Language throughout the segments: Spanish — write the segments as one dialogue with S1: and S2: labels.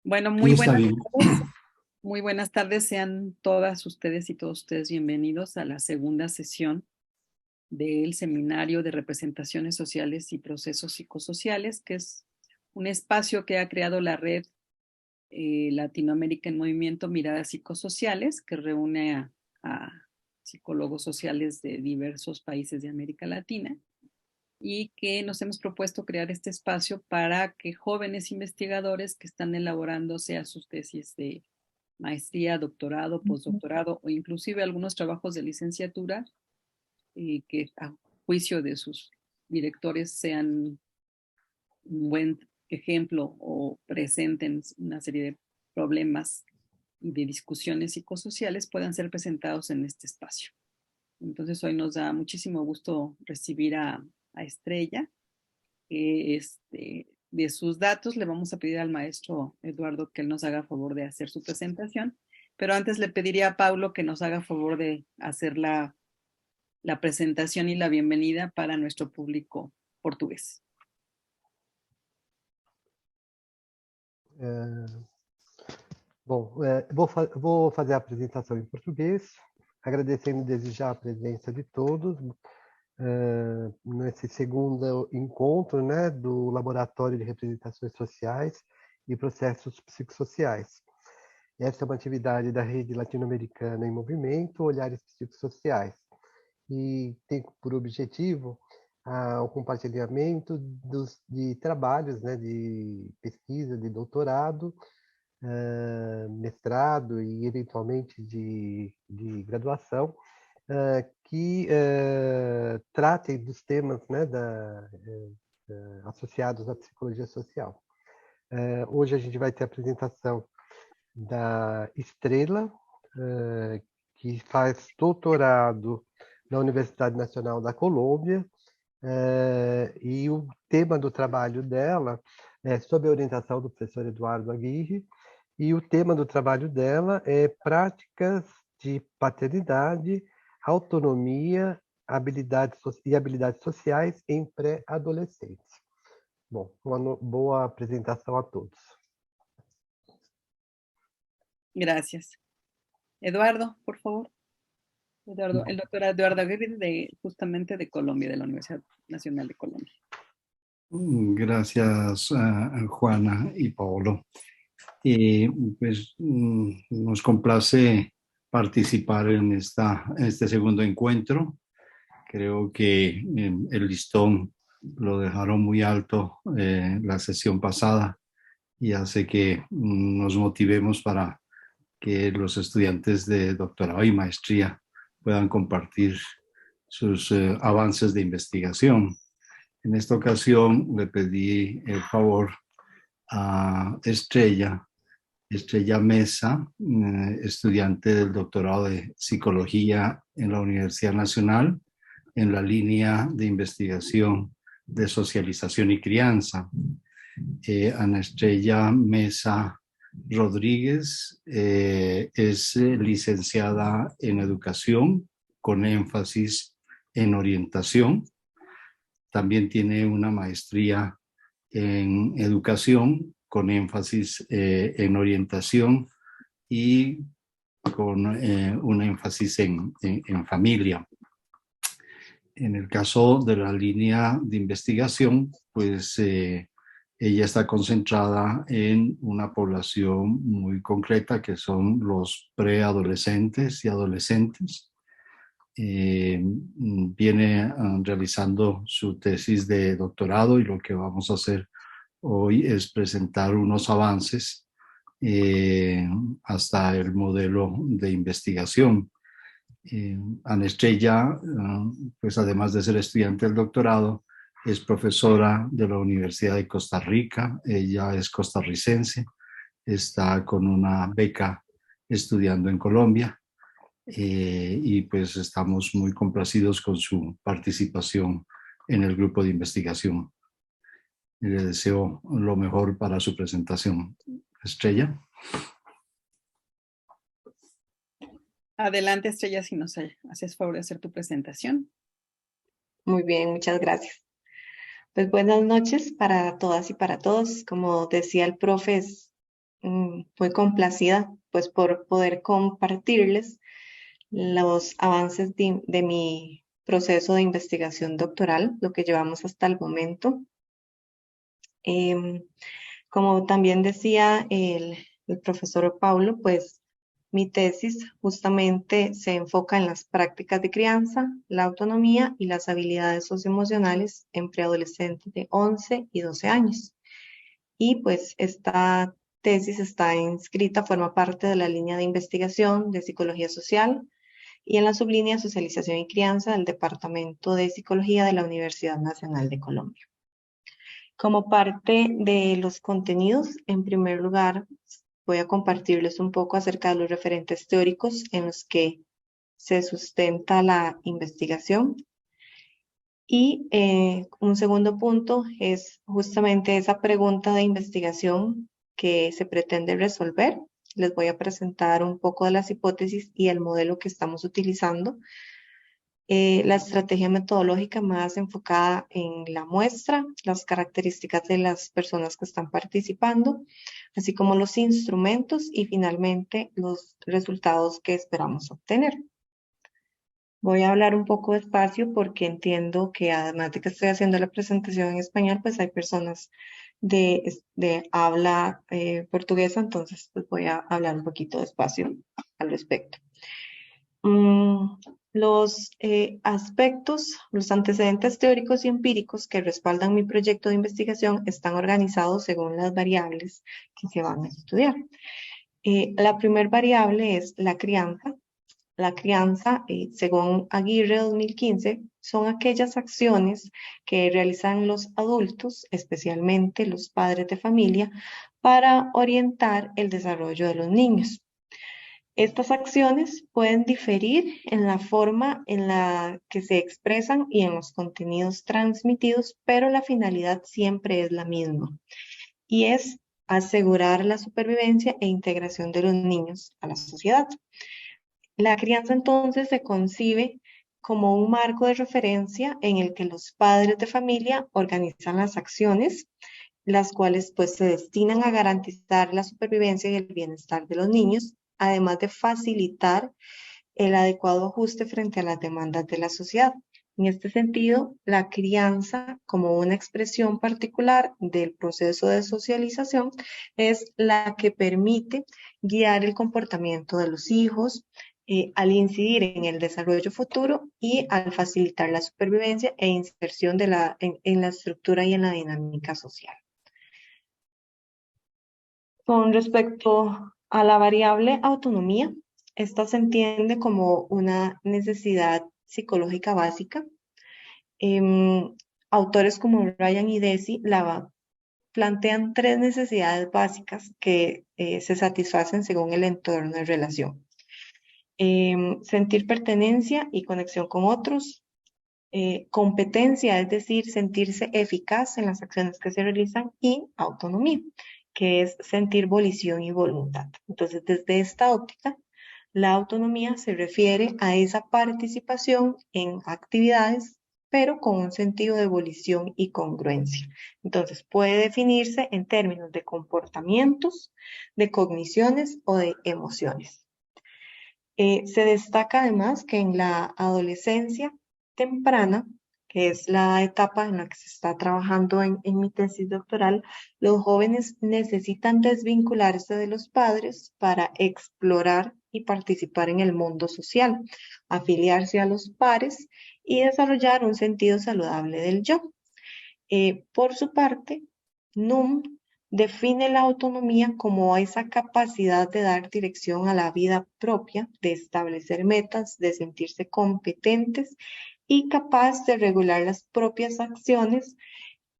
S1: Bueno,
S2: Sí, está bien.
S1: muy buenas tardes, sean todas ustedes y todos ustedes bienvenidos a la segunda sesión del Seminario de Representaciones Sociales y Procesos Psicosociales, que es un espacio que ha creado la red Latinoamérica en Movimiento Miradas Psicosociales, que reúne a psicólogos sociales de diversos países de América Latina y que nos hemos propuesto crear este espacio para que jóvenes investigadores que están elaborando sea sus tesis de maestría, doctorado, postdoctorado o inclusive algunos trabajos de licenciatura que a juicio de sus directores sean un buen ejemplo o presenten una serie de problemas y de discusiones psicosociales puedan ser presentados en este espacio. Entonces hoy nos da muchísimo gusto recibir a Estrella. De sus datos le vamos a pedir al maestro Eduardo que él nos haga favor de hacer su presentación, pero antes le pediría a Paulo que nos haga favor de hacer la presentación y la bienvenida para nuestro público portugués.
S3: Vou fazer a apresentação em português, agradecendo desde já a presença de todos nesse segundo encontro, né, do Laboratório de Representações Sociais e Processos Psicossociais. Essa é uma atividade da Rede Latino-Americana em Movimento, Olhares Psicossociais, e tem por objetivo o compartilhamento de trabalhos, né, de pesquisa, de doutorado, mestrado e eventualmente de graduação, que tratem dos temas, né, associados à psicologia social. Hoje a gente vai ter a apresentação da Estrela, que faz doutorado na Universidade Nacional da Colômbia, e o tema do trabalho dela é sob a orientação do professor Eduardo Aguirre, e o tema do trabalho dela é práticas de paternidade, autonomia e habilidades sociais em pré-adolescentes. Bom, uma boa apresentação a todos.
S1: Gracias. Eduardo, por favor. Eduardo, el doctor Eduardo Aguirre, justamente de Colombia, de la Universidad Nacional de Colombia.
S2: Gracias, Juana y Paolo. Pues nos complace participar en este segundo encuentro. Creo que el listón lo dejaron muy alto la sesión pasada y hace que nos motivemos para que los estudiantes de doctorado y maestría puedan compartir sus avances de investigación. En esta ocasión le pedí el favor a Estrella Mesa, estudiante del doctorado de Psicología en la Universidad Nacional, en la línea de investigación de socialización y crianza. Ana Estrella Mesa Rodríguez es licenciada en educación con énfasis en orientación. También tiene una maestría en educación con énfasis en orientación y con un énfasis en familia. En el caso de la línea de investigación, pues ella está concentrada en una población muy concreta que son los preadolescentes y adolescentes. Viene realizando su tesis de doctorado y lo que vamos a hacer hoy es presentar unos avances hasta el modelo de investigación. Ana Estrella, pues además de ser estudiante del doctorado, es profesora de la Universidad de Costa Rica. Ella es costarricense, está con una beca estudiando en Colombia y pues estamos muy complacidos con su participación en el grupo de investigación. Le deseo lo mejor para su presentación. Estrella.
S1: Adelante, Estrella, si nos haces favor de hacer tu presentación.
S4: Muy bien, muchas gracias. Pues buenas noches para todas y para todos. Como decía el profe, es muy complacida pues por poder compartirles los avances de mi proceso de investigación doctoral, lo que llevamos hasta el momento. Como también decía el profesor Paulo, pues mi tesis justamente se enfoca en las prácticas de crianza, la autonomía y las habilidades socioemocionales en preadolescentes de 11 y 12 años. Y pues esta tesis está inscrita, forma parte de la línea de investigación de psicología social y en la sublínea socialización y crianza del Departamento de Psicología de la Universidad Nacional de Colombia. Como parte de los contenidos, en primer lugar, voy a compartirles un poco acerca de los referentes teóricos en los que se sustenta la investigación. Y un segundo punto es justamente esa pregunta de investigación que se pretende resolver. Les voy a presentar un poco de las hipótesis y el modelo que estamos utilizando. La estrategia metodológica más enfocada en la muestra, las características de las personas que están participando, así como los instrumentos y finalmente los resultados que esperamos obtener. Voy a hablar un poco despacio porque entiendo que además de que estoy haciendo la presentación en español, pues hay personas de habla portuguesa, entonces pues voy a hablar un poquito despacio al respecto. Los aspectos, los antecedentes teóricos y empíricos que respaldan mi proyecto de investigación están organizados según las variables que se van a estudiar. La primera variable es la crianza. La crianza, según Aguirre 2015, son aquellas acciones que realizan los adultos, especialmente los padres de familia, para orientar el desarrollo de los niños. Estas acciones pueden diferir en la forma en la que se expresan y en los contenidos transmitidos, pero la finalidad siempre es la misma, y es asegurar la supervivencia e integración de los niños a la sociedad. La crianza entonces se concibe como un marco de referencia en el que los padres de familia organizan las acciones, las cuales pues se destinan a garantizar la supervivencia y el bienestar de los niños, además de facilitar el adecuado ajuste frente a las demandas de la sociedad. En este sentido, la crianza, como una expresión particular del proceso de socialización, es la que permite guiar el comportamiento de los hijos, al incidir en el desarrollo futuro y al facilitar la supervivencia e inserción en la estructura y en la dinámica social. Con respecto a la variable autonomía, esta se entiende como una necesidad psicológica básica. Autores como Ryan y Deci plantean tres necesidades básicas que se satisfacen según el entorno de relación. Sentir pertenencia y conexión con otros, competencia, es decir, sentirse eficaz en las acciones que se realizan, y autonomía, que es sentir volición y voluntad. Entonces, desde esta óptica, la autonomía se refiere a esa participación en actividades, pero con un sentido de volición y congruencia. Entonces, puede definirse en términos de comportamientos, de cogniciones o de emociones. Se destaca además que en la adolescencia temprana, que es la etapa en la que se está trabajando en mi tesis doctoral, los jóvenes necesitan desvincularse de los padres para explorar y participar en el mundo social, afiliarse a los pares y desarrollar un sentido saludable del yo. Por su parte, Num define la autonomía como esa capacidad de dar dirección a la vida propia, de establecer metas, de sentirse competentes y capaz de regular las propias acciones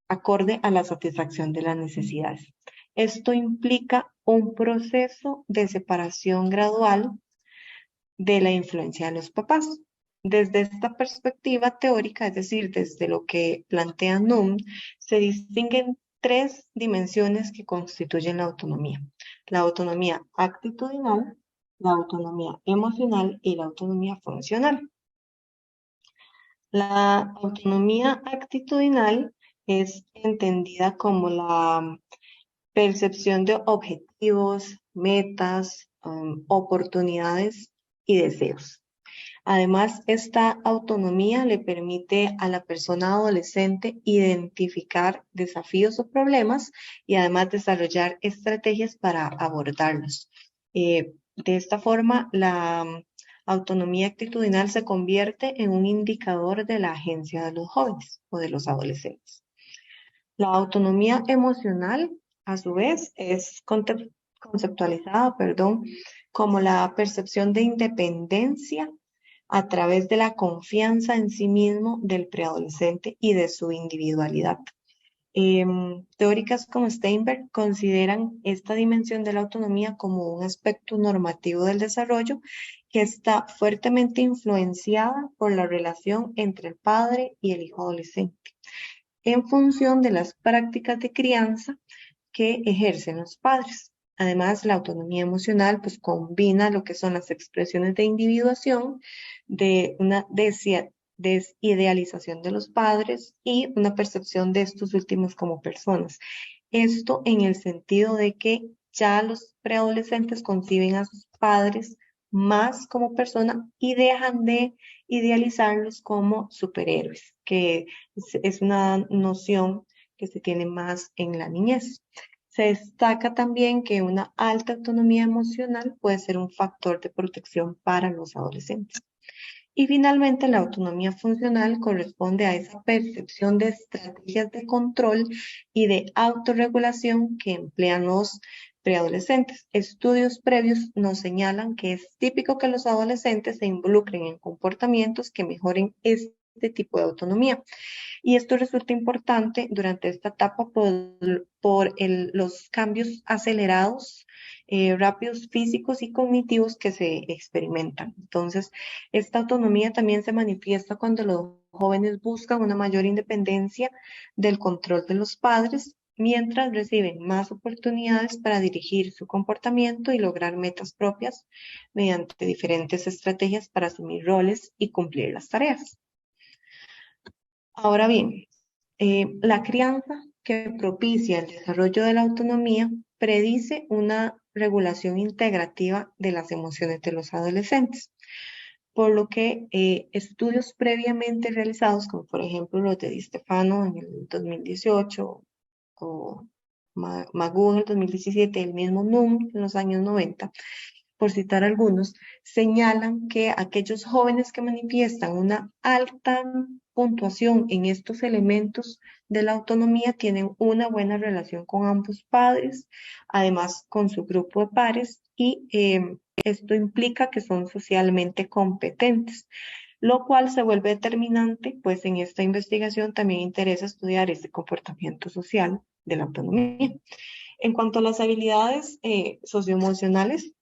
S4: acorde a la satisfacción de las necesidades. Esto implica un proceso de separación gradual de la influencia de los papás. Desde esta perspectiva teórica, es decir, desde lo que plantea Num, se distinguen tres dimensiones que constituyen la autonomía. La autonomía actitudinal, la autonomía emocional y la autonomía funcional. La autonomía actitudinal es entendida como la percepción de objetivos, metas, oportunidades y deseos. Además, esta autonomía le permite a la persona adolescente identificar desafíos o problemas y además desarrollar estrategias para abordarlos. De esta forma, la autonomía actitudinal se convierte en un indicador de la agencia de los jóvenes o de los adolescentes. La autonomía emocional, a su vez, es conceptualizada, como la percepción de independencia a través de la confianza en sí mismo del preadolescente y de su individualidad. Teóricas como Steinberg consideran esta dimensión de la autonomía como un aspecto normativo del desarrollo que está fuertemente influenciada por la relación entre el padre y el hijo adolescente, en función de las prácticas de crianza que ejercen los padres. Además, la autonomía emocional pues combina lo que son las expresiones de individuación, de una desidealización de los padres y una percepción de estos últimos como personas. Esto en el sentido de que ya los preadolescentes conciben a sus padres más como persona y dejan de idealizarlos como superhéroes, que es una noción que se tiene más en la niñez. Se destaca también que una alta autonomía emocional puede ser un factor de protección para los adolescentes. Y finalmente, la autonomía funcional corresponde a esa percepción de estrategias de control y de autorregulación que emplean los preadolescentes. Estudios previos nos señalan que es típico que los adolescentes se involucren en comportamientos que mejoren este tipo de autonomía. Y esto resulta importante durante esta etapa por los cambios acelerados, rápidos físicos y cognitivos que se experimentan. Entonces, esta autonomía también se manifiesta cuando los jóvenes buscan una mayor independencia del control de los padres, mientras reciben más oportunidades para dirigir su comportamiento y lograr metas propias mediante diferentes estrategias para asumir roles y cumplir las tareas. Ahora bien, la crianza que propicia el desarrollo de la autonomía predice una regulación integrativa de las emociones de los adolescentes, por lo que estudios previamente realizados, como por ejemplo los de Di Stefano en el 2018 o Magoo en el 2017, el mismo NUM en los años 90, por citar algunos, señalan que aquellos jóvenes que manifiestan una alta puntuación en estos elementos de la autonomía tienen una buena relación con ambos padres, además con su grupo de pares, y esto implica que son socialmente competentes, lo cual se vuelve determinante, pues en esta investigación también interesa estudiar este comportamiento social de la autonomía. En cuanto a las habilidades socioemocionales,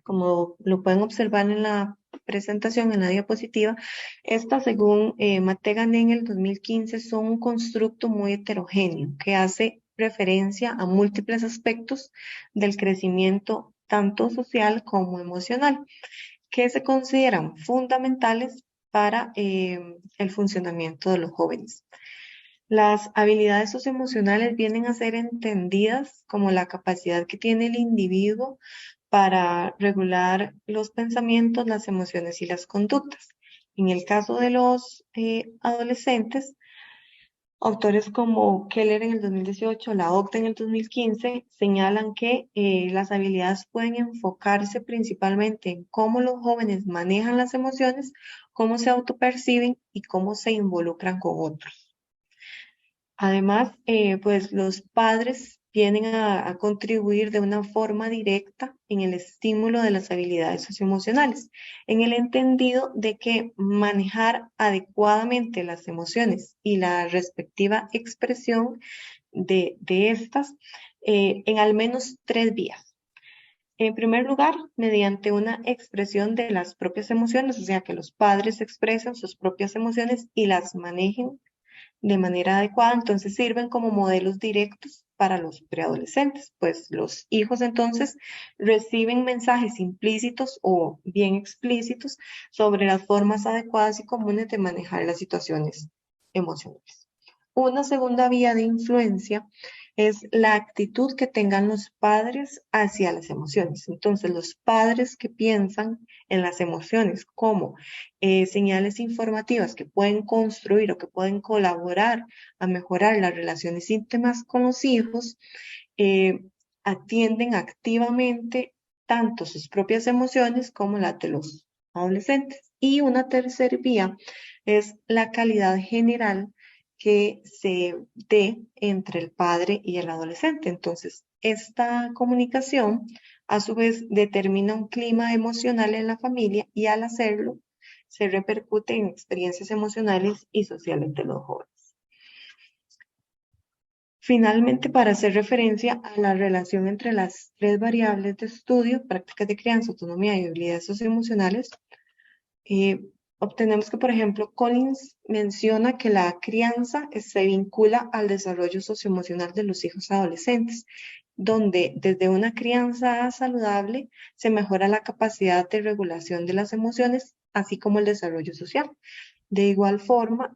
S4: como lo pueden observar en la presentación, en la diapositiva, estas, según Mategan en el 2015, son un constructo muy heterogéneo que hace referencia a múltiples aspectos del crecimiento tanto social como emocional, que se consideran fundamentales para el funcionamiento de los jóvenes. Las habilidades socioemocionales vienen a ser entendidas como la capacidad que tiene el individuo para regular los pensamientos, las emociones y las conductas. En el caso de los adolescentes, autores como Keller en el 2018, la OCDE en el 2015, señalan que las habilidades pueden enfocarse principalmente en cómo los jóvenes manejan las emociones, cómo se autoperciben y cómo se involucran con otros. Además, pues los padres vienen a contribuir de una forma directa en el estímulo de las habilidades socioemocionales, en el entendido de que manejar adecuadamente las emociones y la respectiva expresión de estas en al menos 3 vías. En primer lugar, mediante una expresión de las propias emociones, o sea, que los padres expresen sus propias emociones y las manejen de manera adecuada, entonces sirven como modelos directos para los preadolescentes, pues los hijos entonces reciben mensajes implícitos o bien explícitos sobre las formas adecuadas y comunes de manejar las situaciones emocionales. Una segunda vía de influencia es la actitud que tengan los padres hacia las emociones. Entonces, los padres que piensan en las emociones como señales informativas que pueden construir o que pueden colaborar a mejorar las relaciones íntimas con los hijos, atienden activamente tanto sus propias emociones como las de los adolescentes. Y una tercera vía es la calidad general que se dé entre el padre y el adolescente. Entonces, esta comunicación a su vez determina un clima emocional en la familia y al hacerlo se repercute en experiencias emocionales y sociales de los jóvenes. Finalmente, para hacer referencia a la relación entre las tres variables de estudio, prácticas de crianza, autonomía y habilidades socioemocionales, obtenemos que, por ejemplo, Collins menciona que la crianza se vincula al desarrollo socioemocional de los hijos adolescentes, donde desde una crianza saludable se mejora la capacidad de regulación de las emociones, así como el desarrollo social. De igual forma,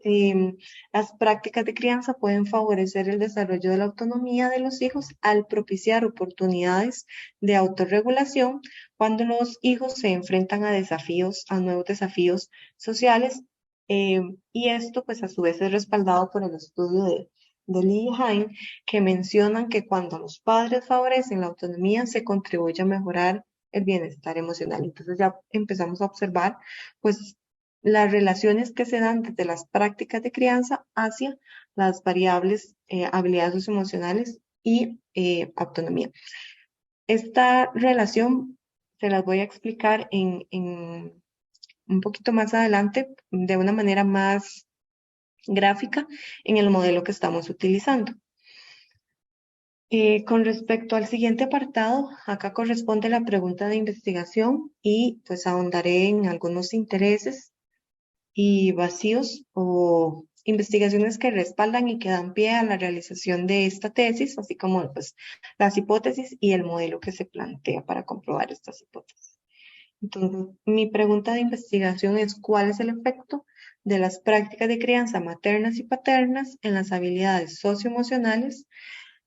S4: las prácticas de crianza pueden favorecer el desarrollo de la autonomía de los hijos al propiciar oportunidades de autorregulación cuando los hijos se enfrentan a desafíos, a nuevos desafíos sociales. Y esto, pues, a su vez es respaldado por el estudio de Lee y Hein, que mencionan que cuando los padres favorecen la autonomía, se contribuye a mejorar el bienestar emocional. Entonces ya empezamos a observar, pues, las relaciones que se dan desde las prácticas de crianza hacia las variables habilidades socioemocionales y autonomía. Esta relación se las voy a explicar en un poquito más adelante de una manera más gráfica en el modelo que estamos utilizando. Con respecto al siguiente apartado, acá corresponde la pregunta de investigación y pues ahondaré en algunos intereses y vacíos o investigaciones que respaldan y que dan pie a la realización de esta tesis, así como pues, las hipótesis y el modelo que se plantea para comprobar estas hipótesis. Entonces, mi pregunta de investigación es ¿cuál es el efecto de las prácticas de crianza maternas y paternas en las habilidades socioemocionales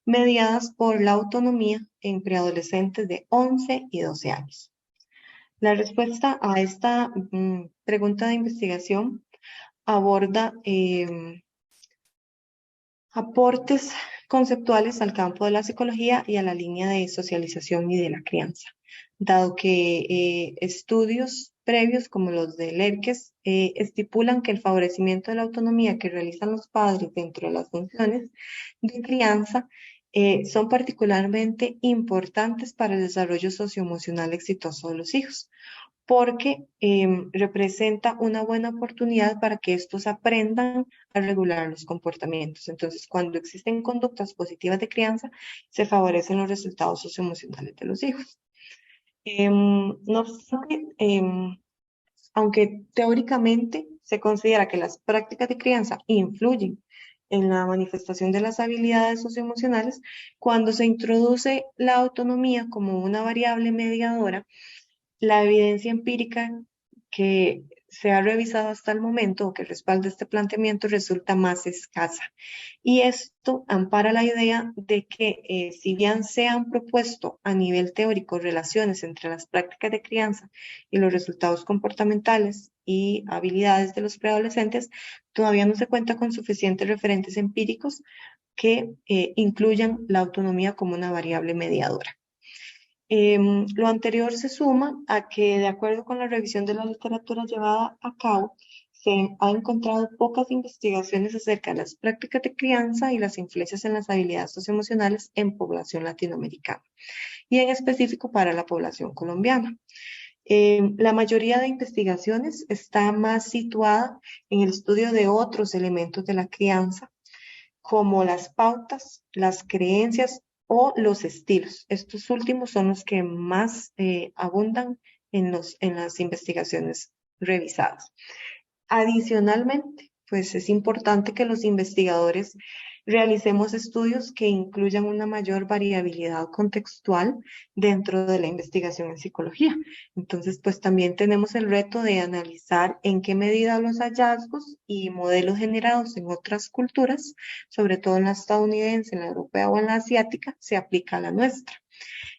S4: mediadas por la autonomía en preadolescentes de 11 y 12 años? La respuesta a esta pregunta de investigación aborda aportes conceptuales al campo de la psicología y a la línea de socialización y de la crianza, dado que estudios previos como los de Lerkes estipulan que el favorecimiento de la autonomía que realizan los padres dentro de las funciones de crianza son particularmente importantes para el desarrollo socioemocional exitoso de los hijos, porque representa una buena oportunidad para que estos aprendan a regular los comportamientos. Entonces, cuando existen conductas positivas de crianza, se favorecen los resultados socioemocionales de los hijos. No obstante, aunque teóricamente se considera que las prácticas de crianza influyen en la manifestación de las habilidades socioemocionales, cuando se introduce la autonomía como una variable mediadora, la evidencia empírica que se ha revisado hasta el momento o que respalda este planteamiento resulta más escasa. Y esto ampara la idea de que si bien se han propuesto a nivel teórico relaciones entre las prácticas de crianza y los resultados comportamentales y habilidades de los preadolescentes, todavía no se cuenta con suficientes referentes empíricos que incluyan la autonomía como una variable mediadora. Lo anterior se suma a que, de acuerdo con la revisión de la literatura llevada a cabo, se han encontrado pocas investigaciones acerca de las prácticas de crianza y las influencias en las habilidades socioemocionales en población latinoamericana, y en específico para la población colombiana. La mayoría de investigaciones está más situada en el estudio de otros elementos de la crianza, como las pautas, las creencias o los estilos. Estos últimos son los que más abundan en las investigaciones revisadas. Adicionalmente, pues es importante que los investigadores realicemos estudios que incluyan una mayor variabilidad contextual dentro de la investigación en psicología. Entonces, pues también tenemos el reto de analizar en qué medida los hallazgos y modelos generados en otras culturas, sobre todo en la estadounidense, en la europea o en la asiática, se aplica a la nuestra.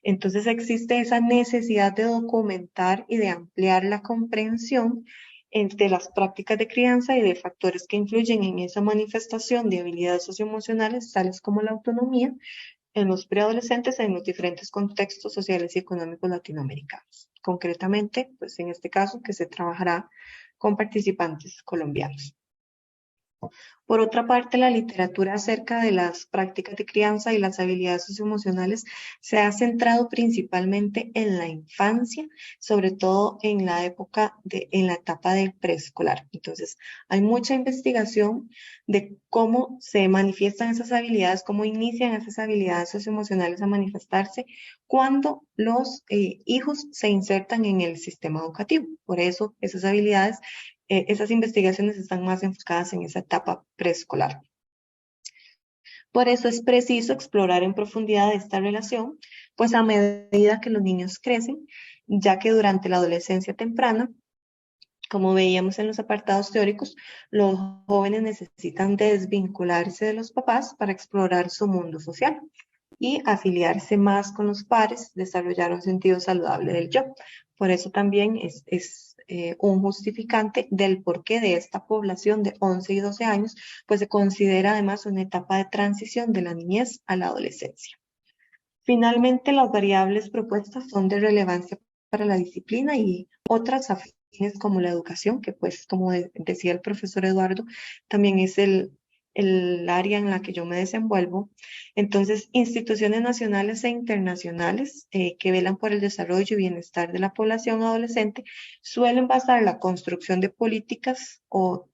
S4: Entonces existe esa necesidad de documentar y de ampliar la comprensión de las prácticas de crianza y de factores que influyen en esa manifestación de habilidades socioemocionales, tales como la autonomía, en los preadolescentes en los diferentes contextos sociales y económicos latinoamericanos. Concretamente, pues en este caso, que se trabajará con participantes colombianos. Por otra parte, la literatura acerca de las prácticas de crianza y las habilidades socioemocionales se ha centrado principalmente en la infancia, sobre todo en la etapa del preescolar. Entonces, hay mucha investigación de cómo se manifiestan esas habilidades, cómo inician esas habilidades socioemocionales a manifestarse cuando los hijos se insertan en el sistema educativo. Por eso, esas habilidades esas investigaciones están más enfocadas en esa etapa preescolar. Por eso es preciso explorar en profundidad esta relación, pues a medida que los niños crecen, ya que durante la adolescencia temprana, como veíamos en los apartados teóricos, los jóvenes necesitan desvincularse de los papás para explorar su mundo social y afiliarse más con los pares, desarrollar un sentido saludable del yo. Por eso también es un justificante del porqué de esta población de 11 y 12 años, pues se considera además una etapa de transición de la niñez a la adolescencia. Finalmente, las variables propuestas son de relevancia para la disciplina y otras afines como la educación, que pues como decía el profesor Eduardo, también es el área en la que yo me desenvuelvo. Entonces, instituciones nacionales e internacionales que velan por el desarrollo y bienestar de la población adolescente suelen basar la construcción de políticas o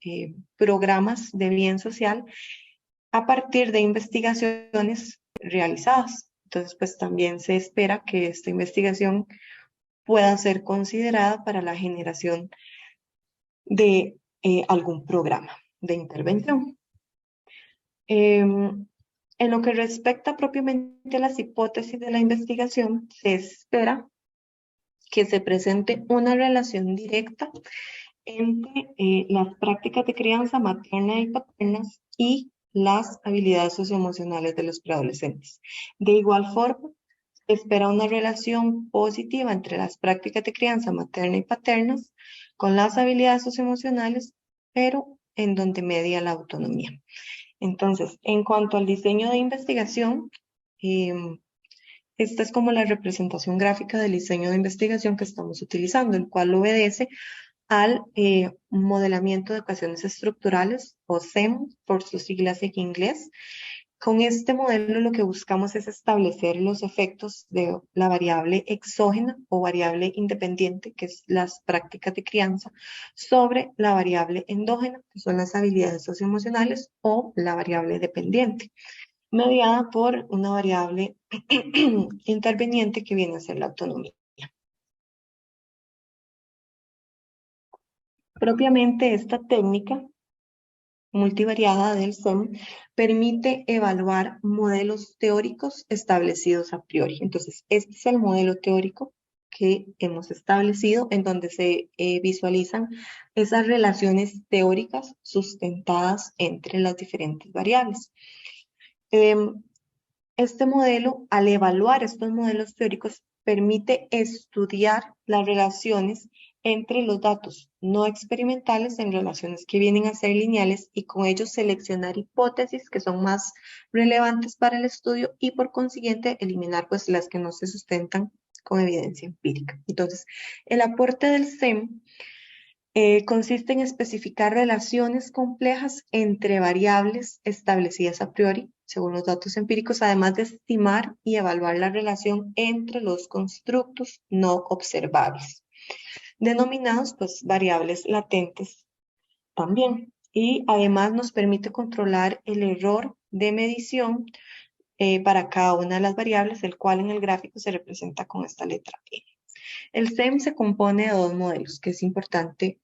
S4: programas de bien social a partir de investigaciones realizadas. Entonces, pues también se espera que esta investigación pueda ser considerada para la generación de algún programa de intervención. En lo que respecta propiamente a las hipótesis de la investigación, se espera que se presente una relación directa entre las prácticas de crianza materna y paternas y las habilidades socioemocionales de los preadolescentes. De igual forma, se espera una relación positiva entre las prácticas de crianza materna y paternas con las habilidades socioemocionales, pero en donde media la autonomía. Entonces, en cuanto al diseño de investigación, esta es como la representación gráfica del diseño de investigación que estamos utilizando, el cual obedece al modelamiento de ecuaciones estructurales, o SEM, por sus siglas en inglés. Con este modelo lo que buscamos es establecer los efectos de la variable exógena o variable independiente, que es las prácticas de crianza, sobre la variable endógena, que son las habilidades socioemocionales, o la variable dependiente, mediada por una variable interveniente que viene a ser la autonomía. Propiamente esta técnica multivariada del SEM permite evaluar modelos teóricos establecidos a priori. Entonces, este es el modelo teórico que hemos establecido en donde se visualizan esas relaciones teóricas sustentadas entre las diferentes variables. Este modelo, al evaluar estos modelos teóricos, permite estudiar las relaciones entre los datos no experimentales en relaciones que vienen a ser lineales y con ellos seleccionar hipótesis que son más relevantes para el estudio y por consiguiente eliminar pues las que no se sustentan con evidencia empírica. Entonces, el aporte del SEM consiste en especificar relaciones complejas entre variables establecidas a priori, según los datos empíricos, además de estimar y evaluar la relación entre los constructos no observables, denominados pues variables latentes también. Y además nos permite controlar el error de medición para cada una de las variables, el cual en el gráfico se representa con esta letra E. El SEM se compone de dos modelos que es importante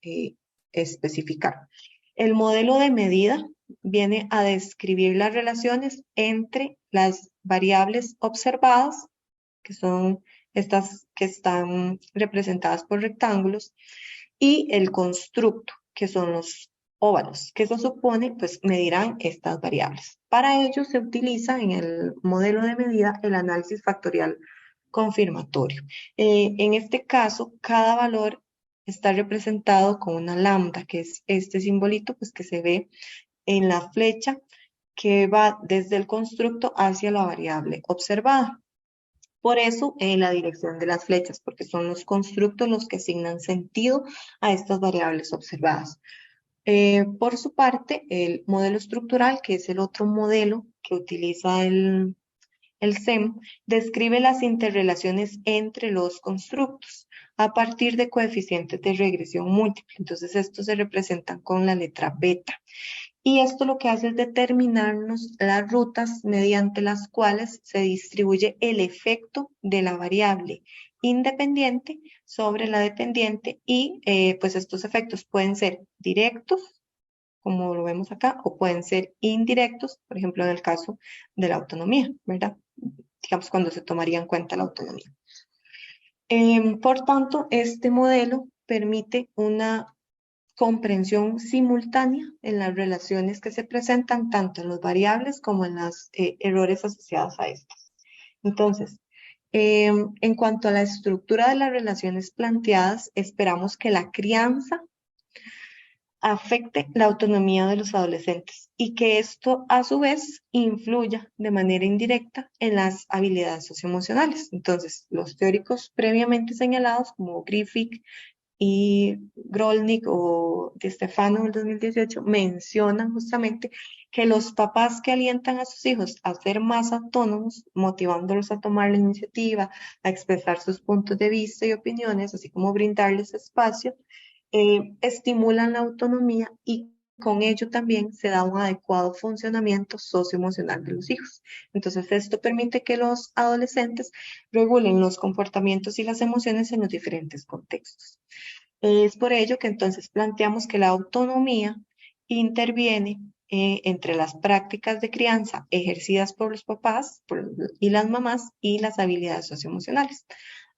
S4: especificar. El modelo de medida, viene a describir las relaciones entre las variables observadas, que son estas que están representadas por rectángulos, y el constructo, que son los óvalos, que eso supone, pues, medirán estas variables. Para ello se utiliza en el modelo de medida el análisis factorial confirmatorio. En este caso, cada valor está representado con una lambda, que es este simbolito, pues, que se ve en la flecha que va desde el constructo hacia la variable observada. Por eso, en la dirección de las flechas, porque son los constructos los que asignan sentido a estas variables observadas. Por su parte, el modelo estructural, que es el otro modelo que utiliza el SEM, describe las interrelaciones entre los constructos a partir de coeficientes de regresión múltiple. Entonces, estos se representan con la letra beta. Y esto lo que hace es determinarnos las rutas mediante las cuales se distribuye el efecto de la variable independiente sobre la dependiente y pues estos efectos pueden ser directos, como lo vemos acá, o pueden ser indirectos, por ejemplo en el caso de la autonomía, ¿verdad? Digamos cuando se tomaría en cuenta la autonomía. Por tanto, este modelo permite una comprensión simultánea en las relaciones que se presentan tanto en las variables como en los errores asociados a estas. Entonces, en cuanto a la estructura de las relaciones planteadas, esperamos que la crianza afecte la autonomía de los adolescentes y que esto a su vez influya de manera indirecta en las habilidades socioemocionales. Entonces, los teóricos previamente señalados como Griffith y Grolnick o Di Stefano en el 2018 mencionan justamente que los papás que alientan a sus hijos a ser más autónomos, motivándolos a tomar la iniciativa, a expresar sus puntos de vista y opiniones, así como brindarles espacio, estimulan la autonomía y con ello también se da un adecuado funcionamiento socioemocional de los hijos. Entonces, esto permite que los adolescentes regulen los comportamientos y las emociones en los diferentes contextos. Es por ello que entonces planteamos que la autonomía interviene entre las prácticas de crianza ejercidas por los papás y las mamás y las habilidades socioemocionales.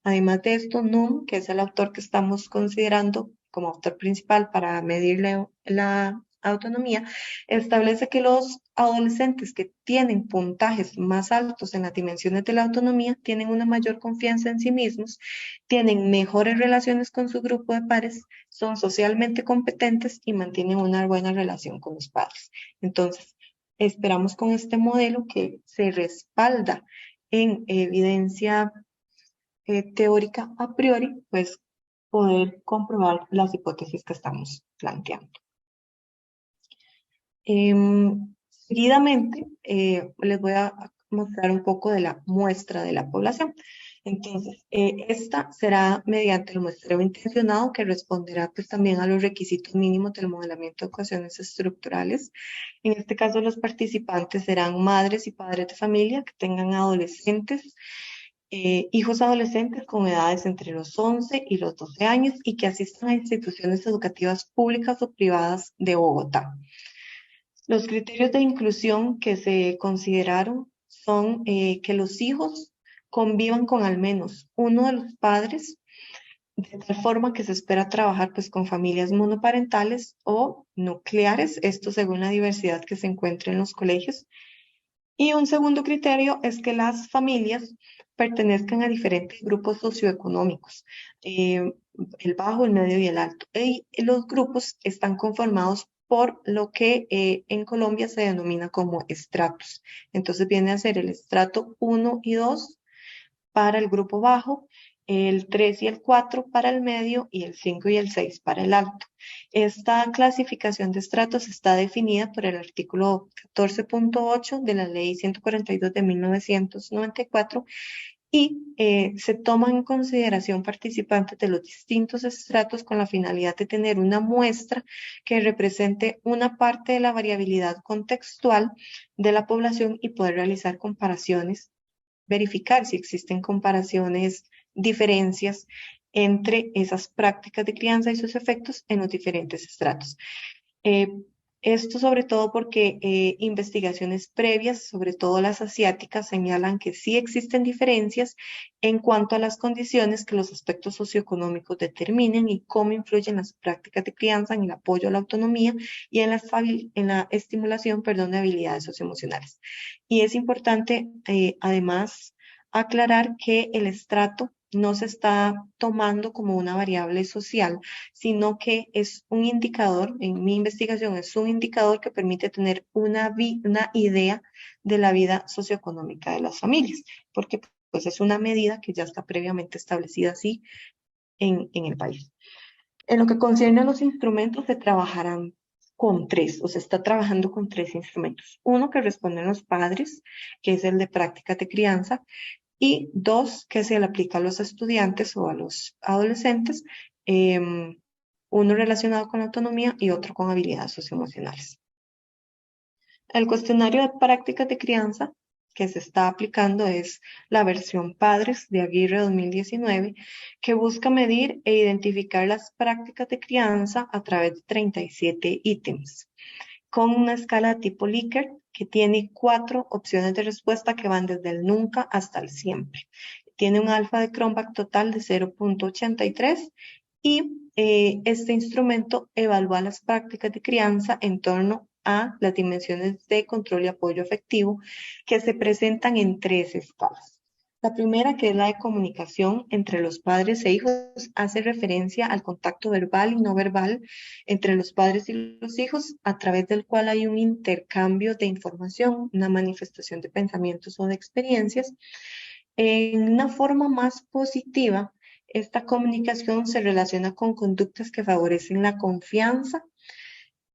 S4: Además de esto, Nunn, que es el autor que estamos considerando como autor principal para medir la autonomía, establece que los adolescentes que tienen puntajes más altos en las dimensiones de la autonomía tienen una mayor confianza en sí mismos, tienen mejores relaciones con su grupo de pares, son socialmente competentes y mantienen una buena relación con los padres. Entonces, esperamos con este modelo que se respalda en evidencia teórica a priori, pues poder comprobar las hipótesis que estamos planteando. Seguidamente, les voy a mostrar un poco de la muestra de la población. Entonces, esta será mediante el muestreo intencionado que responderá pues también a los requisitos mínimos del modelamiento de ecuaciones estructurales. En este caso, los participantes serán madres y padres de familia que tengan adolescentes, hijos adolescentes con edades entre los 11 y los 12 años y que asistan a instituciones educativas públicas o privadas de Bogotá. Los criterios de inclusión que se consideraron son que los hijos convivan con al menos uno de los padres, de tal forma que se espera trabajar pues con familias monoparentales o nucleares, esto según la diversidad que se encuentra en los colegios. Y un segundo criterio es que las familias pertenezcan a diferentes grupos socioeconómicos, el bajo, el medio y el alto. Y los grupos están conformados por lo que en Colombia se denomina como estratos. Entonces viene a ser el estrato 1 y 2 para el grupo bajo, el 3 y el 4 para el medio y el 5 y el 6 para el alto. Esta clasificación de estratos está definida por el artículo 14.8 de la Ley 142 de 1994 y se toman en consideración participantes de los distintos estratos con la finalidad de tener una muestra que represente una parte de la variabilidad contextual de la población y poder realizar comparaciones, verificar si existen comparaciones, diferencias entre esas prácticas de crianza y sus efectos en los diferentes estratos. Esto sobre todo porque investigaciones previas, sobre todo las asiáticas, señalan que sí existen diferencias en cuanto a las condiciones que los aspectos socioeconómicos determinen y cómo influyen las prácticas de crianza en el apoyo a la autonomía y en la estimulación, perdón, de habilidades socioemocionales. Y es importante, además, aclarar que el estrato no se está tomando como una variable social, sino que es un indicador, en mi investigación es un indicador que permite tener una idea de la vida socioeconómica de las familias, porque pues es una medida que ya está previamente establecida así en el país. En lo que concierne a los instrumentos, se trabajarán con tres, o se está trabajando con tres instrumentos. Uno que responden los padres, que es el de prácticas de crianza, y dos que se le aplica a los estudiantes o a los adolescentes, uno relacionado con la autonomía y otro con habilidades socioemocionales. El cuestionario de prácticas de crianza que se está aplicando es la versión Padres de Aguirre 2019, que busca medir e identificar las prácticas de crianza a través de 37 ítems, con una escala de tipo Likert que tiene 4 opciones de respuesta que van desde el nunca hasta el siempre. Tiene un alfa de Cronbach total de 0.83 y este instrumento evalúa las prácticas de crianza en torno a las dimensiones de control y apoyo afectivo que se presentan en 3 escalas. La primera, que es la de comunicación entre los padres e hijos, hace referencia al contacto verbal y no verbal entre los padres y los hijos, a través del cual hay un intercambio de información, una manifestación de pensamientos o de experiencias. En una forma más positiva, esta comunicación se relaciona con conductas que favorecen la confianza,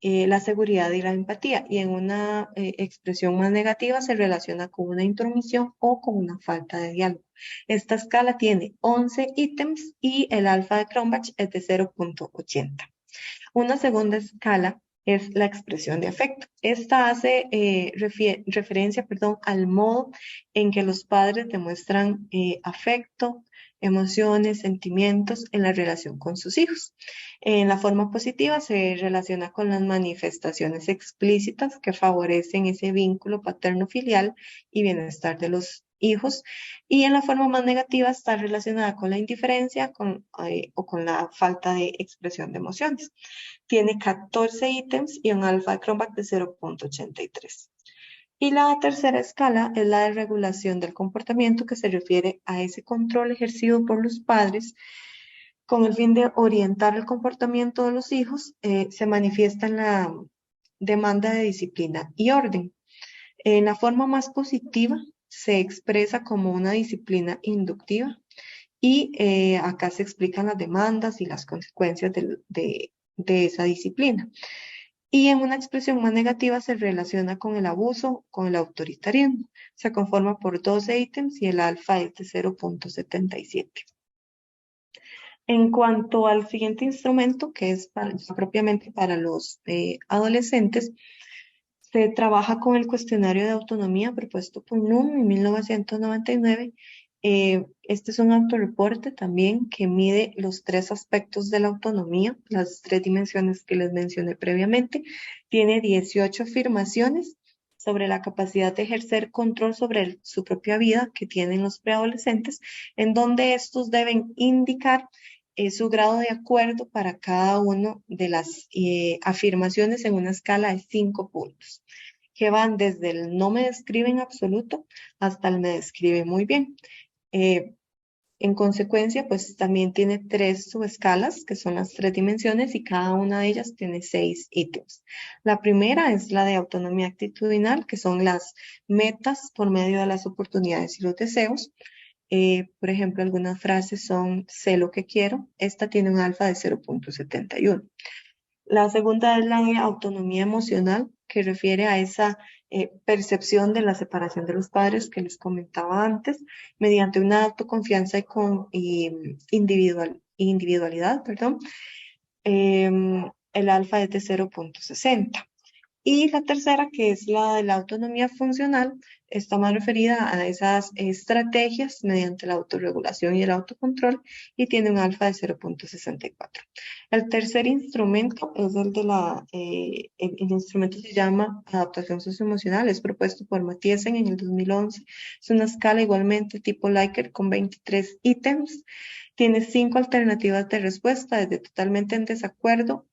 S4: la seguridad y la empatía, y en una expresión más negativa se relaciona con una intromisión o con una falta de diálogo. Esta escala tiene 11 ítems y el alfa de Cronbach es de 0.80. Una segunda escala es la expresión de afecto. Esta hace referencia, al modo en que los padres demuestran afecto, emociones, sentimientos en la relación con sus hijos. En la forma positiva se relaciona con las manifestaciones explícitas que favorecen ese vínculo paterno-filial y bienestar de los hijos, y en la forma más negativa está relacionada con la indiferencia o con la falta de expresión de emociones. Tiene 14 ítems y un alfa de Cronbach de 0.83. Y la tercera escala es la de regulación del comportamiento, que se refiere a ese control ejercido por los padres con el fin de orientar el comportamiento de los hijos. Se manifiesta en la demanda de disciplina y orden. En la forma más positiva se expresa como una disciplina inductiva y acá se explican las demandas y las consecuencias de esa disciplina. Y en una expresión más negativa se relaciona con el abuso, con el autoritarismo. Se conforma por 12 ítems y el alfa es de 0.77. En cuanto al siguiente instrumento, que es propiamente para los adolescentes, se trabaja con el cuestionario de autonomía propuesto por NUM en 1999. Este es un autorreporte también que mide los 3 aspectos de la autonomía, las 3 dimensiones que les mencioné previamente. Tiene 18 afirmaciones sobre la capacidad de ejercer control sobre su propia vida que tienen los preadolescentes, en donde estos deben indicar su grado de acuerdo para cada una de las afirmaciones en una escala de 5 puntos, que van desde el no me describe en absoluto hasta el me describe muy bien. En consecuencia, pues también tiene 3 subescalas, que son las 3 dimensiones, y cada una de ellas tiene 6 ítems. La primera es la de autonomía actitudinal, que son las metas por medio de las oportunidades y los deseos. Por ejemplo, algunas frases son sé lo que quiero. Esta tiene un alfa de 0.71. La segunda es la de autonomía emocional, que refiere a esa percepción de la separación de los padres que les comentaba antes, mediante una autoconfianza y individualidad. El alfa es de 0.60. Y la tercera, que es la de la autonomía funcional, está más referida a esas estrategias mediante la autorregulación y el autocontrol y tiene un alfa de 0.64. El tercer instrumento es el de el instrumento se llama adaptación socioemocional, es propuesto por Mathiesen en el 2011. Es una escala igualmente tipo Likert con 23 ítems. Tiene 5 alternativas de respuesta, desde totalmente en desacuerdo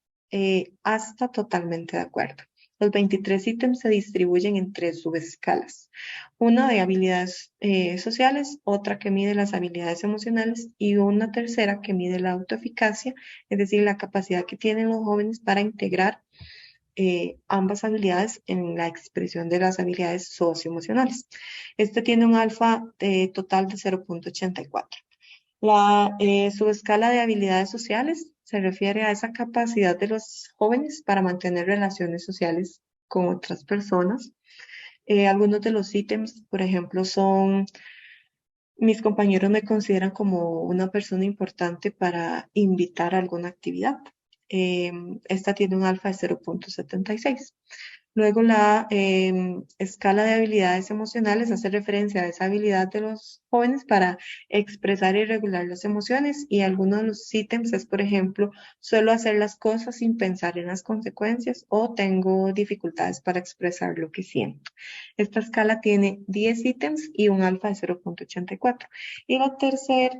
S4: hasta totalmente de acuerdo. Los 23 ítems se distribuyen en 3 subescalas. Una de habilidades sociales, otra que mide las habilidades emocionales y una tercera que mide la autoeficacia, es decir, la capacidad que tienen los jóvenes para integrar ambas habilidades en la expresión de las habilidades socioemocionales. Este tiene un alfa total de 0.84. La subescala de habilidades sociales se refiere a esa capacidad de los jóvenes para mantener relaciones sociales con otras personas. Algunos de los ítems, por ejemplo, son: mis compañeros me consideran como una persona importante para invitar a alguna actividad. Esta tiene un alfa de 0.76. Luego la escala de habilidades emocionales hace referencia a esa habilidad de los jóvenes para expresar y regular las emociones, y algunos de los ítems es, por ejemplo, suelo hacer las cosas sin pensar en las consecuencias o tengo dificultades para expresar lo que siento. Esta escala tiene 10 ítems y un alfa de 0.84. Y la tercera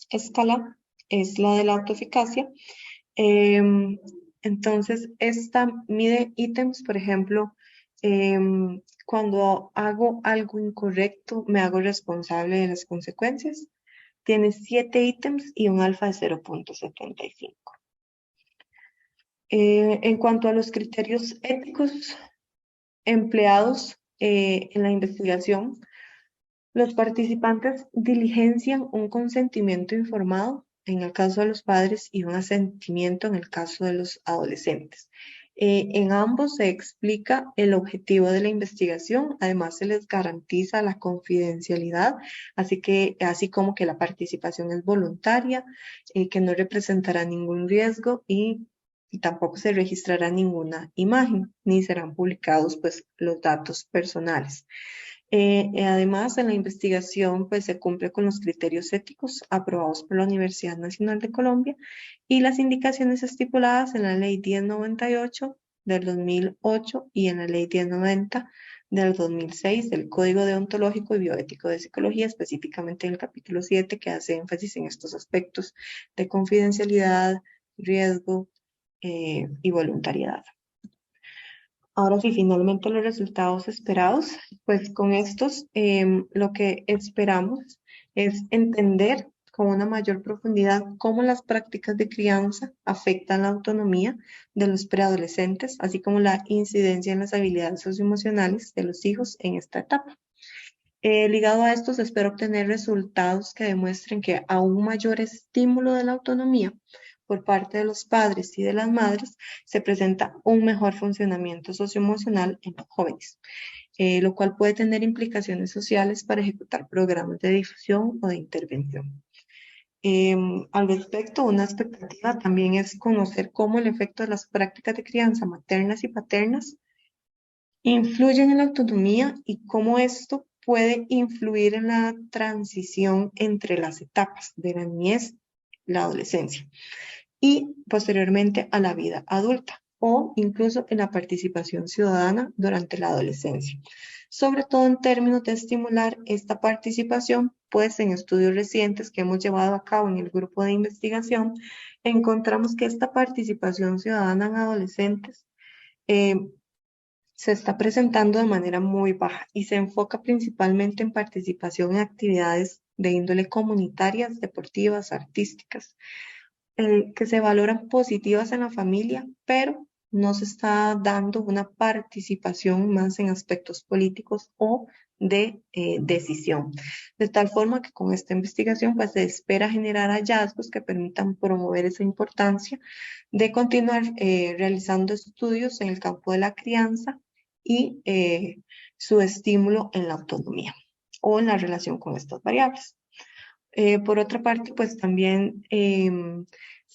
S4: escala es la de la autoeficacia. Entonces, esta mide ítems, por ejemplo, cuando hago algo incorrecto, me hago responsable de las consecuencias. Tiene 7 ítems y un alfa de 0.75. En cuanto a los criterios éticos empleados en la investigación, los participantes diligencian un consentimiento informado en el caso de los padres y un asentimiento en el caso de los adolescentes. En ambos se explica el objetivo de la investigación, además se les garantiza la confidencialidad, así como que la participación es voluntaria, que no representará ningún riesgo y tampoco se registrará ninguna imagen, ni serán publicados pues los datos personales. Además, en la investigación pues, se cumple con los criterios éticos aprobados por la Universidad Nacional de Colombia y las indicaciones estipuladas en la Ley 1098 del 2008 y en la Ley 1090 del 2006 del Código Deontológico y Bioético de Psicología, específicamente en el capítulo 7, que hace énfasis en estos aspectos de confidencialidad, riesgo y voluntariedad. Ahora sí, finalmente los resultados esperados, pues con estos lo que esperamos es entender con una mayor profundidad cómo las prácticas de crianza afectan la autonomía de los preadolescentes, así como la incidencia en las habilidades socioemocionales de los hijos en esta etapa. Ligado a esto, se espera obtener resultados que demuestren que a un mayor estímulo de la autonomía por parte de los padres y de las madres, se presenta un mejor funcionamiento socioemocional en los jóvenes, lo cual puede tener implicaciones sociales para ejecutar programas de difusión o de intervención. Al respecto, una expectativa también es conocer cómo el efecto de las prácticas de crianza maternas y paternas influyen en la autonomía y cómo esto puede influir en la transición entre las etapas de la niñez, la adolescencia y posteriormente a la vida adulta o incluso en la participación ciudadana durante la adolescencia. Sobre todo en términos de estimular esta participación, pues en estudios recientes que hemos llevado a cabo en el grupo de investigación, encontramos que esta participación ciudadana en adolescentes se está presentando de manera muy baja y se enfoca principalmente en participación en actividades de índole comunitarias, deportivas, artísticas, que se valoran positivas en la familia, pero no se está dando una participación más en aspectos políticos o de decisión. De tal forma que con esta investigación pues, se espera generar hallazgos que permitan promover esa importancia de continuar realizando estudios en el campo de la crianza y su estímulo en la autonomía o en la relación con estas variables. Por otra parte, pues también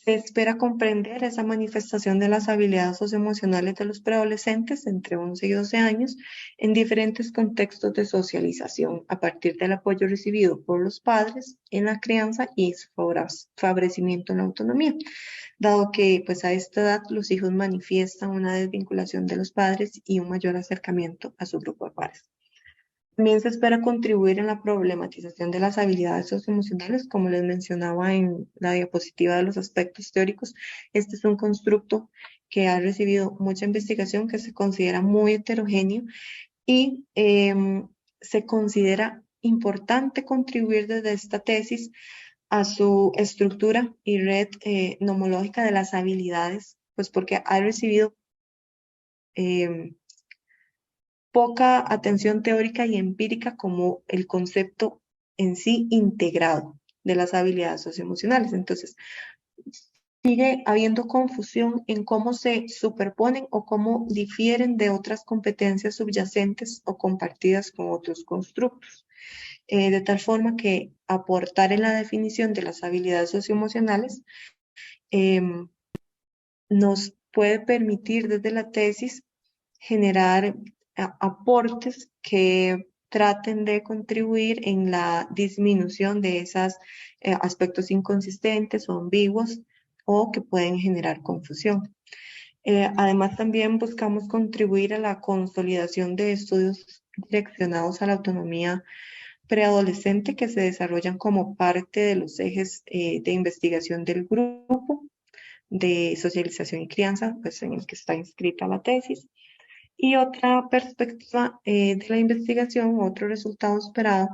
S4: Se espera comprender esa manifestación de las habilidades socioemocionales de los preadolescentes entre 11 y 12 años en diferentes contextos de socialización a partir del apoyo recibido por los padres en la crianza y su favorecimiento en la autonomía, dado que pues a esta edad los hijos manifiestan una desvinculación de los padres y un mayor acercamiento a su grupo de pares. También se espera contribuir en la problematización de las habilidades socioemocionales, como les mencionaba en la diapositiva de los aspectos teóricos. Este es un constructo que ha recibido mucha investigación, que se considera muy heterogéneo y se considera importante contribuir desde esta tesis a su estructura y red nomológica de las habilidades, pues porque ha recibido poca atención teórica y empírica como el concepto en sí integrado de las habilidades socioemocionales. Entonces, sigue habiendo confusión en cómo se superponen o cómo difieren de otras competencias subyacentes o compartidas con otros constructos. De tal forma que aportar en la definición de las habilidades socioemocionales nos puede permitir desde la tesis generar aportes que traten de contribuir en la disminución de esos aspectos inconsistentes o ambiguos o que pueden generar confusión. Además, también buscamos contribuir a la consolidación de estudios direccionados a la autonomía preadolescente que se desarrollan como parte de los ejes de investigación del grupo de socialización y crianza, pues en el que está inscrita la tesis. Y otra perspectiva de la investigación, otro resultado esperado,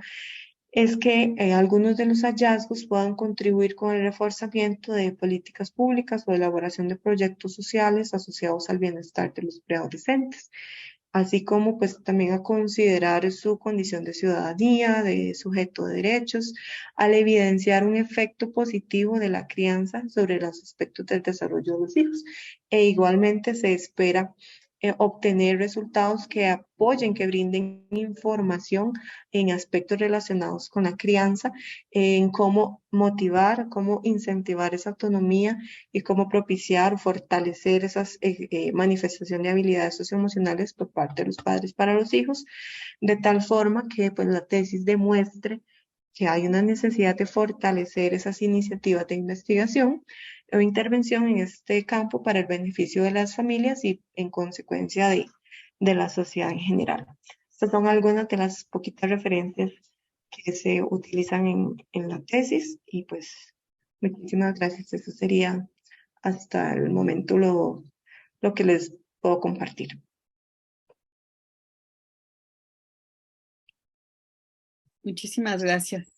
S4: es que algunos de los hallazgos puedan contribuir con el reforzamiento de políticas públicas o elaboración de proyectos sociales asociados al bienestar de los preadolescentes, así como pues también a considerar su condición de ciudadanía, de sujeto de derechos, al evidenciar un efecto positivo de la crianza sobre los aspectos del desarrollo de los hijos. E igualmente se espera obtener resultados que apoyen, que brinden información en aspectos relacionados con la crianza, en cómo motivar, cómo incentivar esa autonomía y cómo propiciar o fortalecer esas manifestaciones de habilidades socioemocionales por parte de los padres para los hijos, de tal forma que pues, la tesis demuestre que hay una necesidad de fortalecer esas iniciativas de investigación o intervención en este campo para el beneficio de las familias y en consecuencia de la sociedad en general. Estas son algunas de las poquitas referencias que se utilizan en la tesis y pues muchísimas gracias. Eso sería hasta el momento lo que les puedo compartir.
S1: Muchísimas gracias,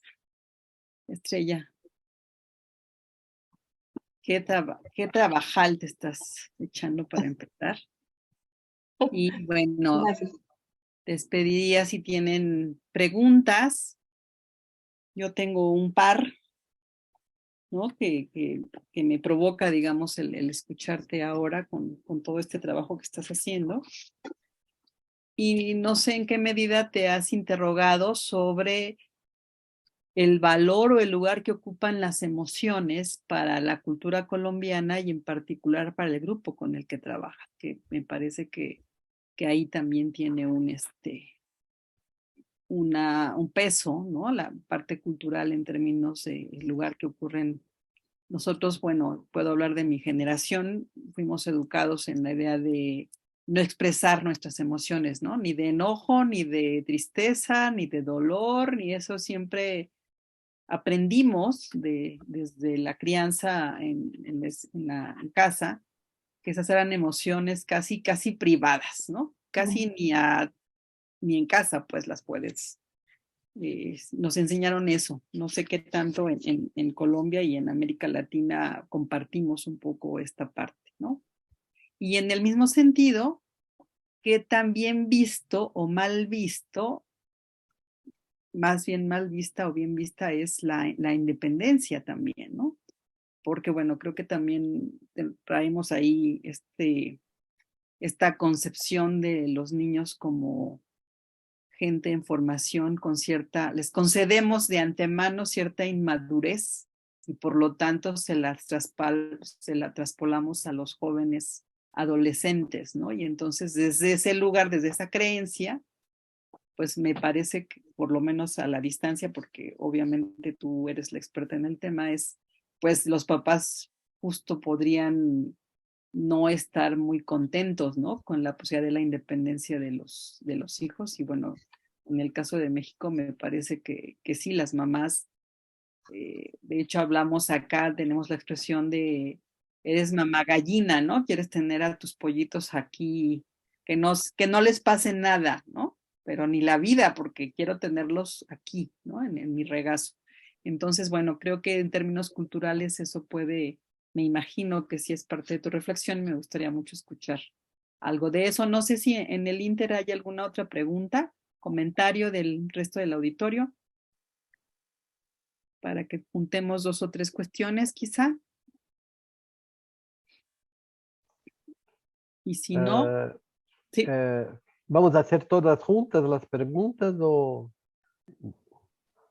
S1: Estrella. Qué trabajal te estás echando para empezar. Y bueno,
S4: Gracias.
S1: les pediría si tienen preguntas. Yo tengo un par, ¿no? Que me provoca, digamos, el escucharte ahora con todo este trabajo que estás haciendo. Y no sé en qué medida te has interrogado sobre el valor o el lugar que ocupan las emociones para la cultura colombiana y en particular para el grupo con el que trabajas, que me parece que ahí también tiene un peso, ¿no? La parte cultural en términos del lugar que ocurren. Nosotros, bueno, puedo hablar de mi generación, fuimos educados en la idea de no expresar nuestras emociones, ¿no? Ni de enojo, ni de tristeza, ni de dolor, ni eso siempre aprendimos desde la crianza en casa, que esas eran emociones casi privadas, ¿no? Casi ni en casa pues las puedes. Nos enseñaron eso. No sé qué tanto en Colombia y en América Latina compartimos un poco esta parte, ¿no? Y en el mismo sentido, que tan bien visto o mal visto, más bien mal vista o bien vista es la independencia también, ¿no? Porque bueno, creo que también traemos ahí esta concepción de los niños como gente en formación con les concedemos de antemano cierta inmadurez y por lo tanto se la traspolamos a los jóvenes adolescentes, ¿no? Y entonces desde ese lugar, desde esa creencia, pues me parece que por lo menos a la distancia, porque obviamente tú eres la experta en el tema, es pues los papás justo podrían no estar muy contentos, ¿no? Con la posibilidad de la independencia de los hijos. Y bueno, en el caso de México me parece que sí, las mamás, de hecho hablamos acá, tenemos la expresión de, eres mamá gallina, ¿no? Quieres tener a tus pollitos aquí, que no les pase nada, ¿no? Pero ni la vida, porque quiero tenerlos aquí, ¿no? En mi regazo. Entonces, bueno, creo que en términos culturales eso puede, me imagino que si es parte de tu reflexión, me gustaría mucho escuchar algo de eso. No sé si en el Inter hay alguna otra pregunta, comentario del resto del auditorio, para que juntemos 2 o 3 cuestiones, quizá. Y si no,
S3: Eh,
S1: sí.
S3: ¿Vamos a hacer todas juntas las preguntas o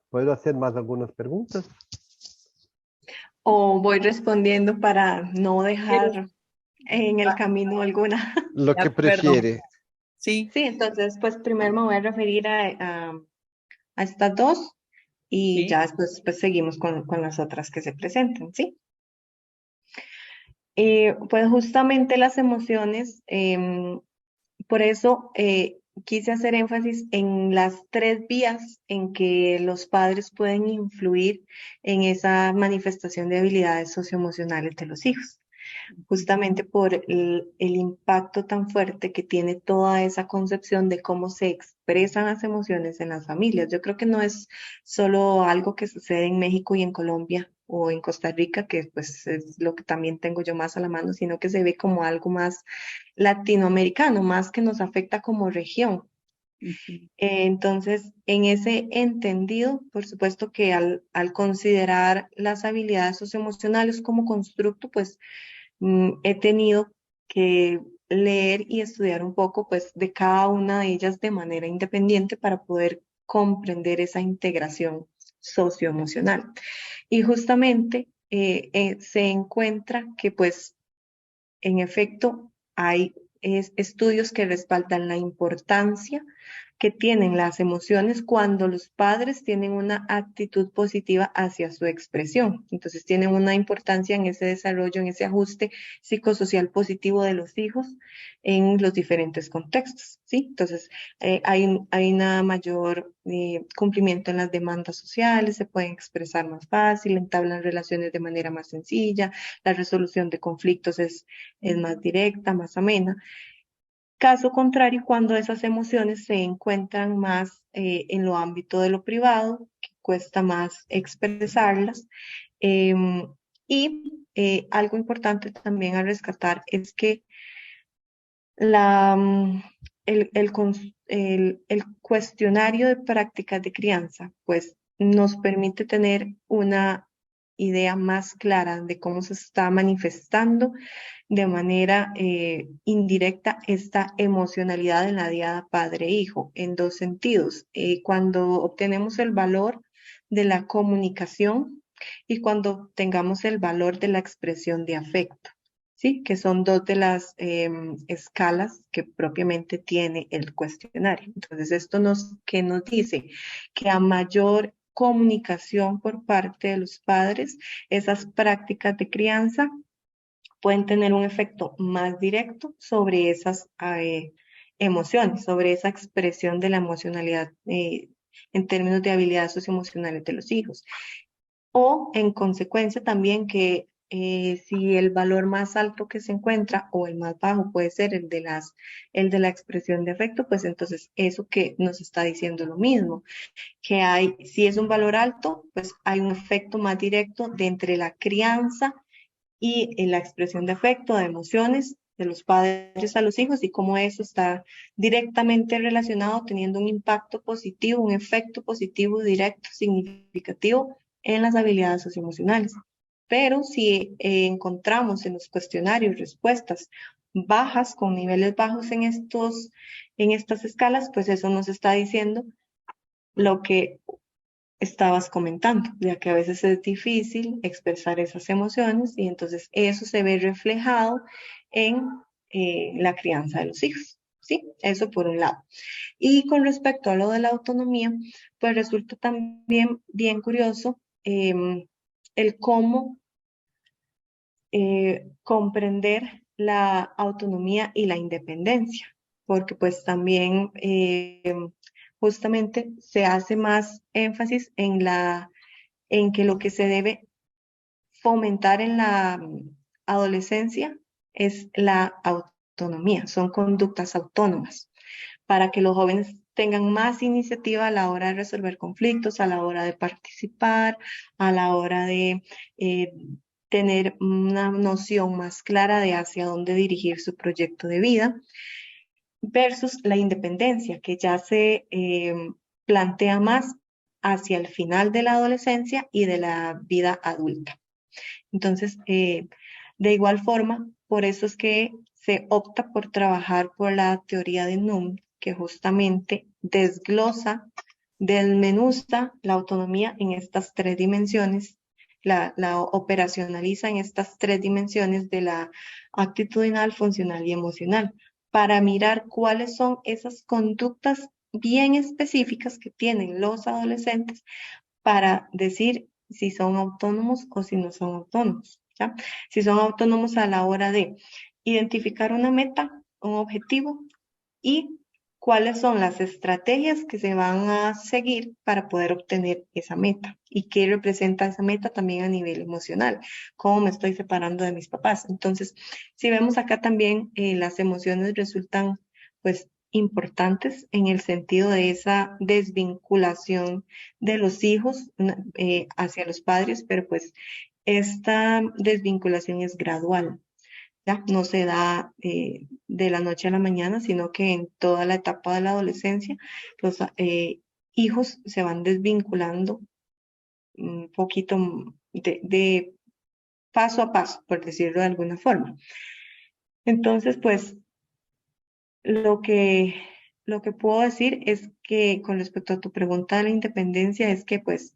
S3: puedo hacer más algunas preguntas?
S4: O voy respondiendo para no dejar en el camino alguna.
S3: Lo
S1: De
S3: que
S1: acuerdo.
S3: prefiere.
S1: Sí,
S4: Sí, entonces pues primero me voy a referir a estas dos y
S1: sí.
S4: ya después pues, seguimos con las otras que se presentan, ¿sí? Pues justamente las emociones, por eso quise hacer énfasis en las 3 vías en que los padres pueden influir en esa manifestación de habilidades socioemocionales de los hijos, justamente por el impacto tan fuerte que tiene toda esa concepción de cómo se expresan las emociones en las familias. Yo creo que no es solo algo que sucede en México y en Colombia o en Costa Rica, que pues es lo que también tengo yo más a la mano, sino que se ve como algo más latinoamericano, más que nos afecta como región.
S1: Ujú.
S4: Entonces, en ese entendido, por supuesto que al considerar las habilidades socioemocionales como constructo, pues he tenido que leer y estudiar un poco pues de cada una de ellas de manera independiente para poder comprender esa integración socioemocional. Y justamente se encuentra que pues en efecto hay estudios que respaldan la importancia que tienen las emociones cuando los padres tienen una actitud positiva hacia su expresión. Entonces tienen una importancia en ese desarrollo, en ese ajuste psicosocial positivo de los hijos en los diferentes contextos, ¿sí? Entonces hay una mayor cumplimiento en las demandas sociales, se pueden expresar más fácil, entablan relaciones de manera más sencilla, la resolución de conflictos es más directa, más amena. Caso contrario, cuando esas emociones se encuentran más en lo ámbito de lo privado, que cuesta más expresarlas. Y algo importante también a rescatar es que la, el cuestionario de prácticas de crianza, pues nos permite tener una idea más clara de cómo se está manifestando de manera indirecta esta emocionalidad en la diada padre-hijo, en 2 sentidos. Cuando obtenemos el valor de la comunicación y cuando tengamos el valor de la expresión de afecto, ¿sí? Que son 2 de las escalas que propiamente tiene el cuestionario. Entonces, esto que nos dice que a mayor comunicación por parte de los padres, esas prácticas de crianza pueden tener un efecto más directo sobre esas emociones, sobre esa expresión de la emocionalidad en términos de habilidades socioemocionales de los hijos. O en consecuencia también que si el valor más alto que se encuentra o el más bajo puede ser el de la expresión de afecto, pues entonces eso que nos está diciendo lo mismo, que si es un valor alto, pues hay un efecto más directo de entre la crianza y en la expresión de afecto, de emociones de los padres a los hijos y cómo eso está directamente relacionado, teniendo un impacto positivo, un efecto positivo directo, significativo en las habilidades socioemocionales. Pero si encontramos en los cuestionarios respuestas bajas, con niveles bajos en estas escalas, pues eso nos está diciendo lo que estabas comentando, ya que a veces es difícil expresar esas emociones y entonces eso se ve reflejado en la crianza de los hijos, ¿sí? Eso por un lado. Y con respecto a lo de la autonomía, pues resulta también bien curioso el cómo comprender la autonomía y la independencia, porque pues también justamente se hace más énfasis en que lo que se debe fomentar en la adolescencia es la autonomía, son conductas autónomas, para que los jóvenes tengan más iniciativa a la hora de resolver conflictos, a la hora de participar, a la hora de tener una noción más clara de hacia dónde dirigir su proyecto de vida, versus la independencia, que ya se plantea más hacia el final de la adolescencia y de la vida adulta. Entonces, de igual forma, por eso es que se opta por trabajar por la teoría de Nunn, que justamente desglosa, desmenuza la autonomía en estas tres dimensiones, la operacionaliza en estas tres dimensiones de la actitudinal, funcional y emocional, para mirar cuáles son esas conductas bien específicas que tienen los adolescentes para decir si son autónomos o si no son autónomos, ¿ya? Si son autónomos a la hora de identificar una meta, un objetivo y cuáles son las estrategias que se van a seguir para poder obtener esa meta y qué representa esa meta también a nivel emocional, cómo me estoy separando de mis papás. Entonces, si vemos acá también las emociones resultan pues importantes en el sentido de esa desvinculación de los hijos hacia los padres, pero pues esta desvinculación es gradual. ¿Ya? No se da de la noche a la mañana, sino que en toda la etapa de la adolescencia los hijos se van desvinculando un poquito de paso a paso, por decirlo de alguna forma. Entonces, pues lo que, lo que puedo decir es que con respecto a tu pregunta de la independencia es que pues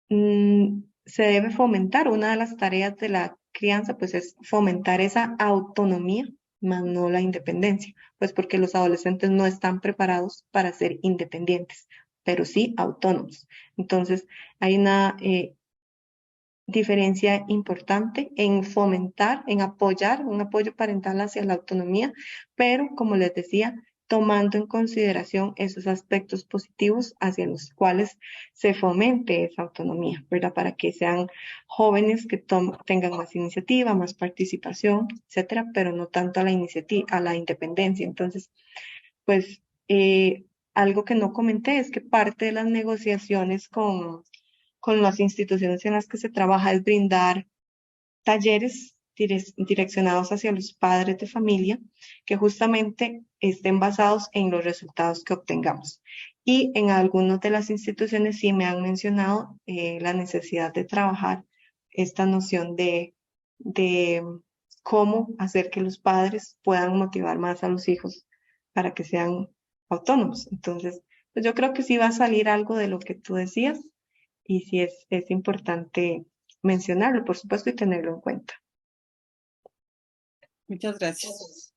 S4: se debe fomentar, una de las tareas de la crianza, pues es fomentar esa autonomía, más no la independencia, pues porque los adolescentes no están preparados para ser independientes, pero sí autónomos. Entonces, hay una diferencia importante en fomentar, en apoyar, un apoyo parental hacia la autonomía, pero como les decía, tomando en consideración esos aspectos positivos hacia los cuales se fomente esa autonomía, ¿verdad? Para que sean jóvenes que tengan más iniciativa, más participación, etcétera, pero no tanto a la iniciativa, a la independencia. Entonces, pues, algo que no comenté es que parte de las negociaciones con las instituciones en las que se trabaja es brindar talleres direccionados hacia los padres de familia que justamente estén basados en los resultados que obtengamos. Y en algunas de las instituciones sí me han mencionado la necesidad de trabajar esta noción de cómo hacer que los padres puedan motivar más a los hijos para que sean autónomos. Entonces, pues yo creo que sí va a salir algo de lo que tú decías y sí es importante mencionarlo, por supuesto, y tenerlo en cuenta.
S1: Muchas gracias.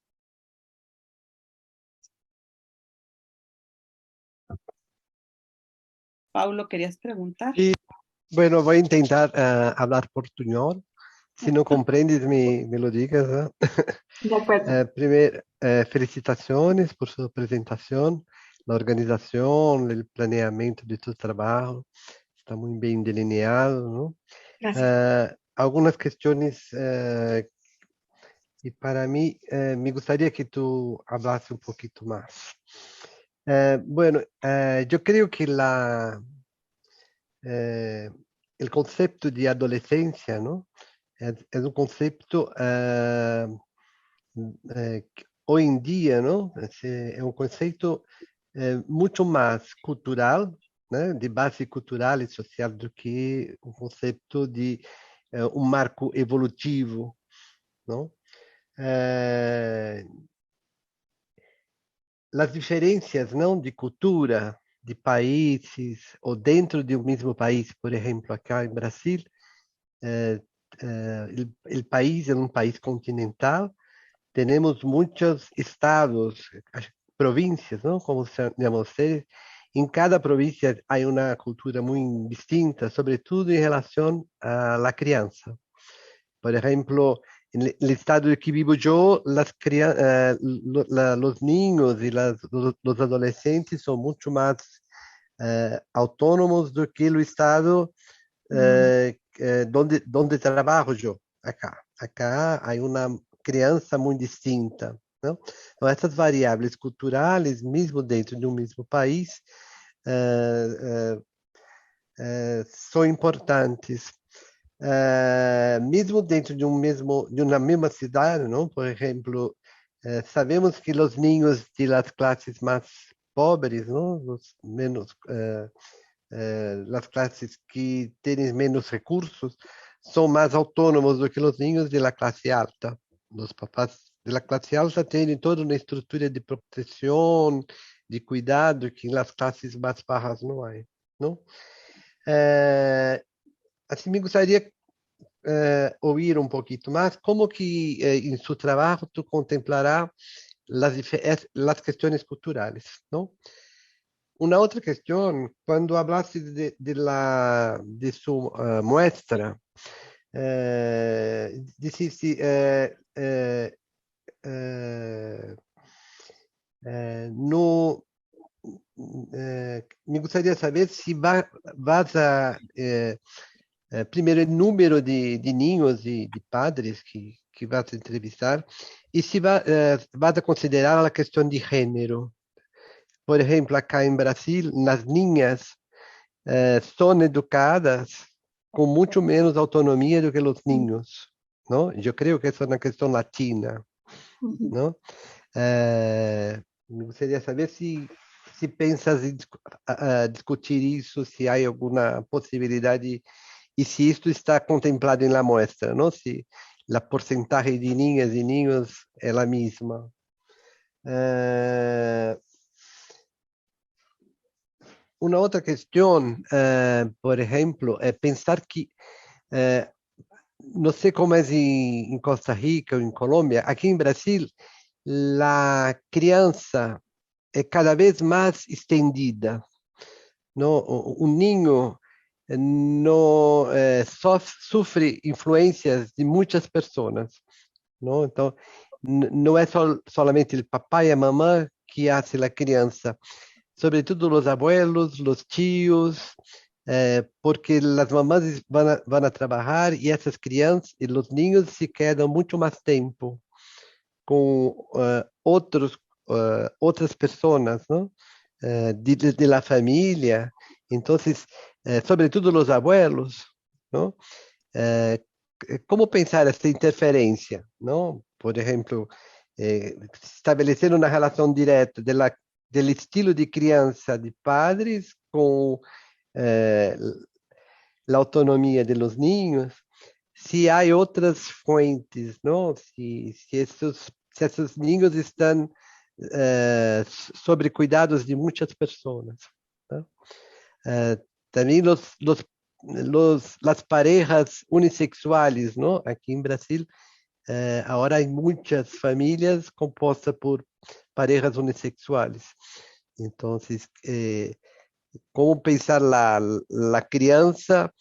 S1: Paulo, ¿querías preguntar?
S3: Sí, bueno, voy a intentar hablar portuñol. Si no comprendes, me lo digas.
S4: De acuerdo.
S3: Primero, felicitaciones por su presentación. La organización, el planeamiento de tu trabajo está muy bien delineado, ¿no?
S4: Gracias.
S3: Algunas cuestiones y para mí me gustaría que tú hablases un poquito más. Bueno, yo creo que el concepto de adolescencia, ¿no? Es un concepto que hoy en día, ¿no? Es un concepto mucho más cultural, né? De base cultural e social do que o concepto de um marco evolutivo, não? As diferenças não de cultura de países ou dentro de um mesmo país. Por exemplo, acá em Brasil, o país é um país continental, temos muitos estados, províncias, não? Como chamam vocês. Em cada província há uma cultura muito distinta, sobretudo em relação à criança. Por exemplo, en el estado que vivo yo, los niños y los adolescentes son mucho más autónomos do que el estado donde trabajo yo, acá. Acá hay una criança muito distinta. Não? Então, essas variáveis culturais, mesmo dentro de um mesmo país, são importantes. Mesmo dentro de uma mesma cidade, não? Por exemplo, sabemos que os niños de las clases mais pobres, não? Os menos, as classes que têm menos recursos, são mais autônomos do que os niños de la classe alta. Os papás de la classe alta têm toda uma estrutura de proteção, de cuidado, que nas classes mais baixas não há. Não? Assim, me gostaria ouvir um pouquinho mais como que em seu trabalho tu contemplará as questões culturais, não? Uma outra questão, quando hablaste de sua muestra, disseste no me gostaria de saber se vas a primeiro, o número de ninhos e de padres que vas a entrevistar e se vas a considerar a questão de gênero. Por exemplo, acá em Brasil, as ninhas são educadas com muito menos autonomia do que os ninhos, não? Eu creio que essa é uma questão latina, não? Me gostaria de saber se pensas em discutir isso, se há alguma possibilidade e se isto está contemplado em la muestra, não? Se a porcentagem de niñas e niños é a mesma. Uma outra questão, por exemplo, é pensar que, não sei como é em Costa Rica ou em Colômbia, aqui em Brasil, a criança é cada vez mais estendida. Não? O ninho não sofre influências de muitas pessoas, não? Então não é somente o papai e a mamãe que fazem a criança, sobretudo os abuelos, os tios, porque as mamães vão a trabalhar e essas crianças e os ninhos se quedam muito mais tempo com outras pessoas, não? De la família. Então, sobretudo os abuelos, não? Como pensar essa interferência, não? Por exemplo, estabelecer uma relação direta do estilo de criança de padres com a autonomia de los niños, se há outras fontes, não? Se esses niños estão sobre cuidados de muitas pessoas. ¿No? Também as parejas unissexuais, ¿no? Aqui em Brasil, agora há muitas famílias compostas por parejas unissexuais. Então, como pensar a criança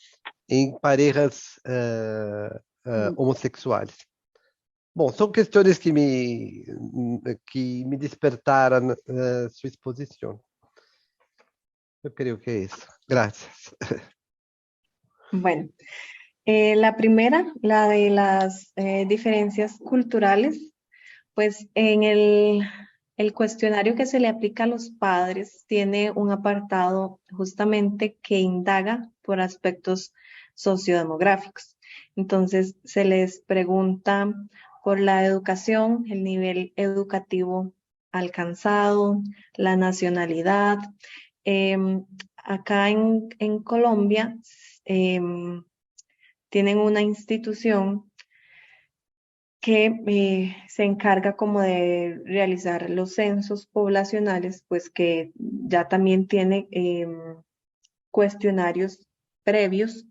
S3: em parejas homossexuais? Bom, são questões que me despertaram sua exposição. Eu creio que é isso. Gracias.
S4: Bueno, la primera, la de las diferencias culturales, pues en el cuestionario que se le aplica a los padres tiene un apartado justamente que indaga por aspectos sociodemográficos. Entonces se les pregunta por la educación, el nivel educativo alcanzado, la nacionalidad. Acá en Colombia tienen una institución que se encarga como de realizar los censos poblacionales, pues que ya también tiene cuestionarios previos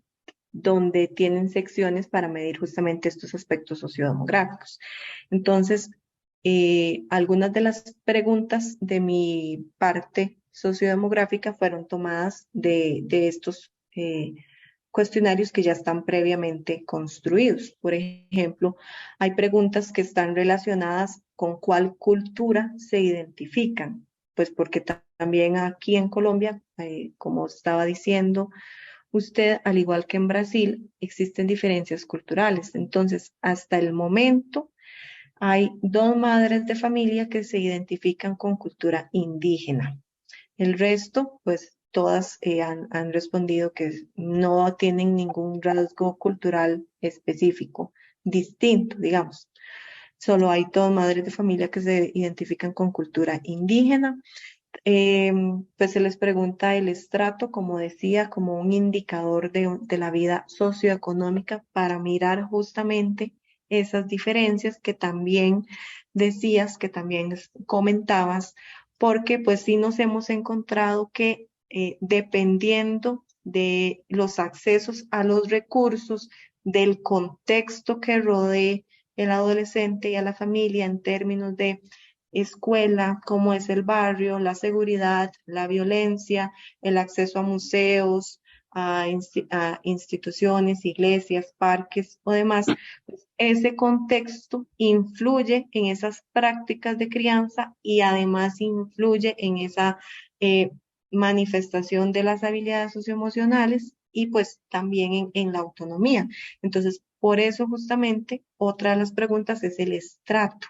S4: donde tienen secciones para medir justamente estos aspectos sociodemográficos. Entonces, algunas de las preguntas de mi parte sociodemográfica fueron tomadas de estos cuestionarios que ya están previamente construidos. Por ejemplo, hay preguntas que están relacionadas con cuál cultura se identifican, pues porque también aquí en Colombia, como estaba diciendo usted, al igual que en Brasil, existen diferencias culturales. Entonces, hasta el momento, hay 2 madres de familia que se identifican con cultura indígena. El resto, pues todas han respondido que no tienen ningún rasgo cultural específico, distinto, digamos. Solo hay 2 madres de familia que se identifican con cultura indígena. Pues se les pregunta el estrato, como decía, como un indicador de la vida socioeconómica para mirar justamente esas diferencias que también decías, que también comentabas, porque pues sí nos hemos encontrado que dependiendo de los accesos a los recursos, del contexto que rodee el adolescente y a la familia en términos de escuela, cómo es el barrio, la seguridad, la violencia, el acceso a museos, a instituciones, iglesias, parques o demás, pues ese contexto influye en esas prácticas de crianza y además influye en esa eh, manifestación de las habilidades socioemocionales y pues también en la autonomía. Entonces, por eso justamente otra de las preguntas es el estrato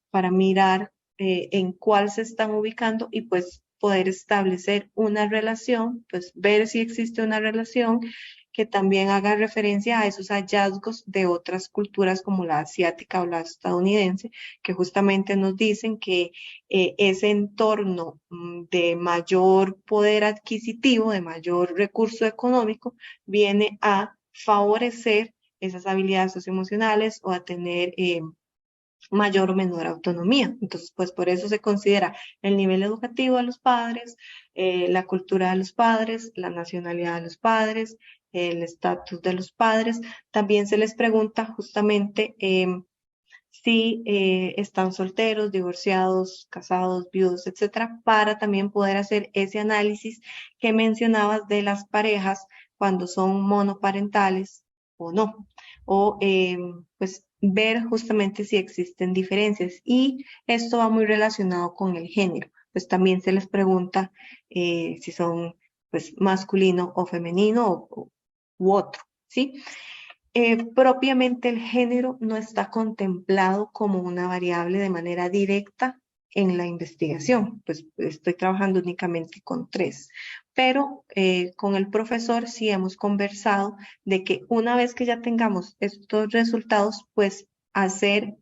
S4: para mirar en cuál se están ubicando y pues poder establecer una relación, pues ver si existe una relación que también haga referencia a esos hallazgos de otras culturas como la asiática o la estadounidense, que justamente nos dicen que ese entorno de mayor poder adquisitivo, de mayor recurso económico, viene a favorecer esas habilidades socioemocionales o a tener mayor o menor autonomía. Entonces, pues por eso se considera el nivel educativo de los padres, la cultura de los padres, la nacionalidad de los padres, el estatus de los padres. También se les pregunta justamente si están solteros, divorciados, casados, viudos, etcétera, para también poder hacer ese análisis que mencionabas de las parejas cuando son monoparentales o no, o pues ver justamente si existen diferencias. Y esto va muy relacionado con el género, pues también se les pregunta si son pues masculino o femenino u otro, ¿sí? Propiamente el género no está contemplado como una variable de manera directa en la investigación, pues estoy trabajando únicamente con 3, pero con el profesor sí hemos conversado de que una vez que ya tengamos estos resultados, pues hacer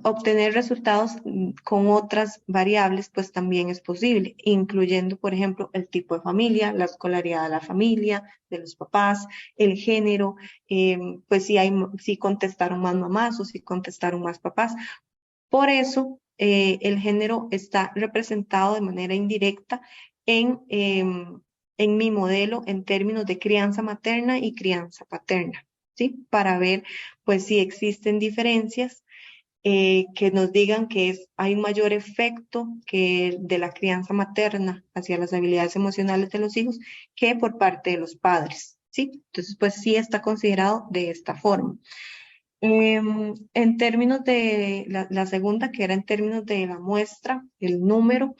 S4: obtener resultados con otras variables, pues también es posible, incluyendo, por ejemplo, el tipo de familia, la escolaridad de la familia, de los papás, el género, pues si contestaron más mamás o si contestaron más papás. Por eso, el género está representado de manera indirecta en mi modelo en términos de crianza materna y crianza paterna, ¿sí? Para ver, pues, si existen diferencias que nos digan que hay un mayor efecto que de la crianza materna hacia las habilidades emocionales de los hijos que por parte de los padres, ¿sí? Entonces, pues sí está considerado de esta forma. En términos de la segunda, que era en términos de la muestra, el número,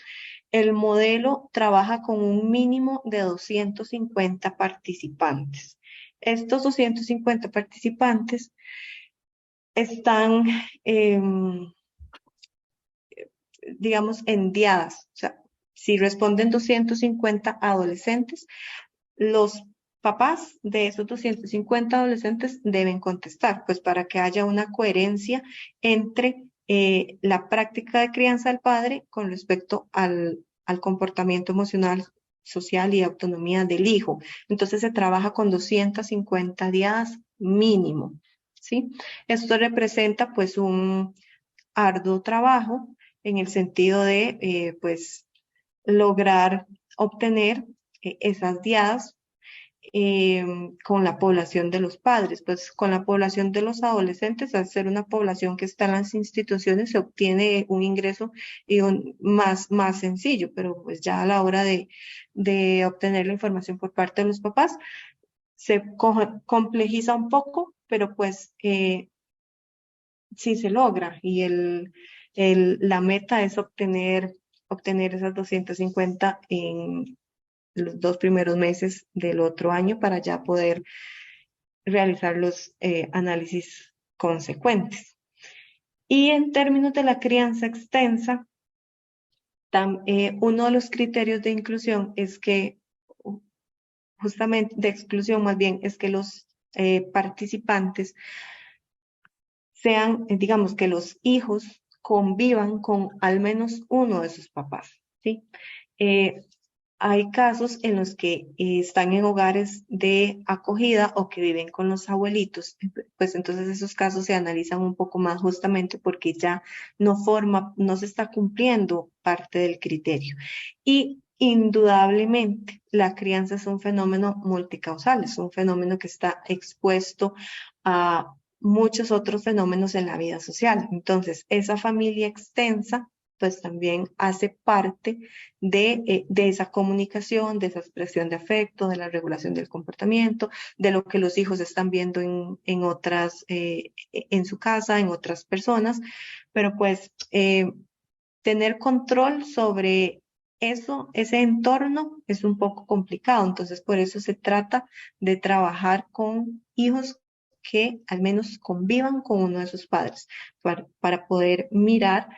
S4: el modelo trabaja con un mínimo de 250 participantes. Estos 250 participantes están, digamos, endiadas. O sea, si responden 250 adolescentes, los papás de esos 250 adolescentes deben contestar, pues para que haya una coherencia entre la práctica de crianza del padre con respecto al comportamiento emocional social y autonomía del hijo. Entonces se trabaja con 250 días mínimo, ¿sí? Esto representa pues un arduo trabajo en el sentido de pues lograr obtener esas diadas con la población de los padres, pues con la población de los adolescentes, al ser una población que está en las instituciones, se obtiene un ingreso más sencillo, pero pues ya a la hora de obtener la información por parte de los papás, se complejiza un poco, pero pues sí se logra y la meta es obtener esas 250 en los 2 primeros meses del otro año para ya poder realizar los análisis consecuentes. Y en términos de la crianza extensa, uno de los criterios de inclusión es que, justamente de exclusión más bien, es que los participantes sean, digamos, que los hijos convivan con al menos uno de sus papás, ¿sí? Hay casos en los que están en hogares de acogida o que viven con los abuelitos, pues entonces esos casos se analizan un poco más justamente porque ya no se está cumpliendo parte del criterio. Y indudablemente la crianza es un fenómeno multicausal, es un fenómeno que está expuesto a muchos otros fenómenos en la vida social. Entonces, esa familia extensa pues también hace parte de esa comunicación, de esa expresión de afecto, de la regulación del comportamiento, de lo que los hijos están viendo en su casa, en otras personas, pero pues tener control sobre eso, ese entorno es un poco complicado, entonces por eso se trata de trabajar con hijos que al menos convivan con uno de sus padres para poder mirar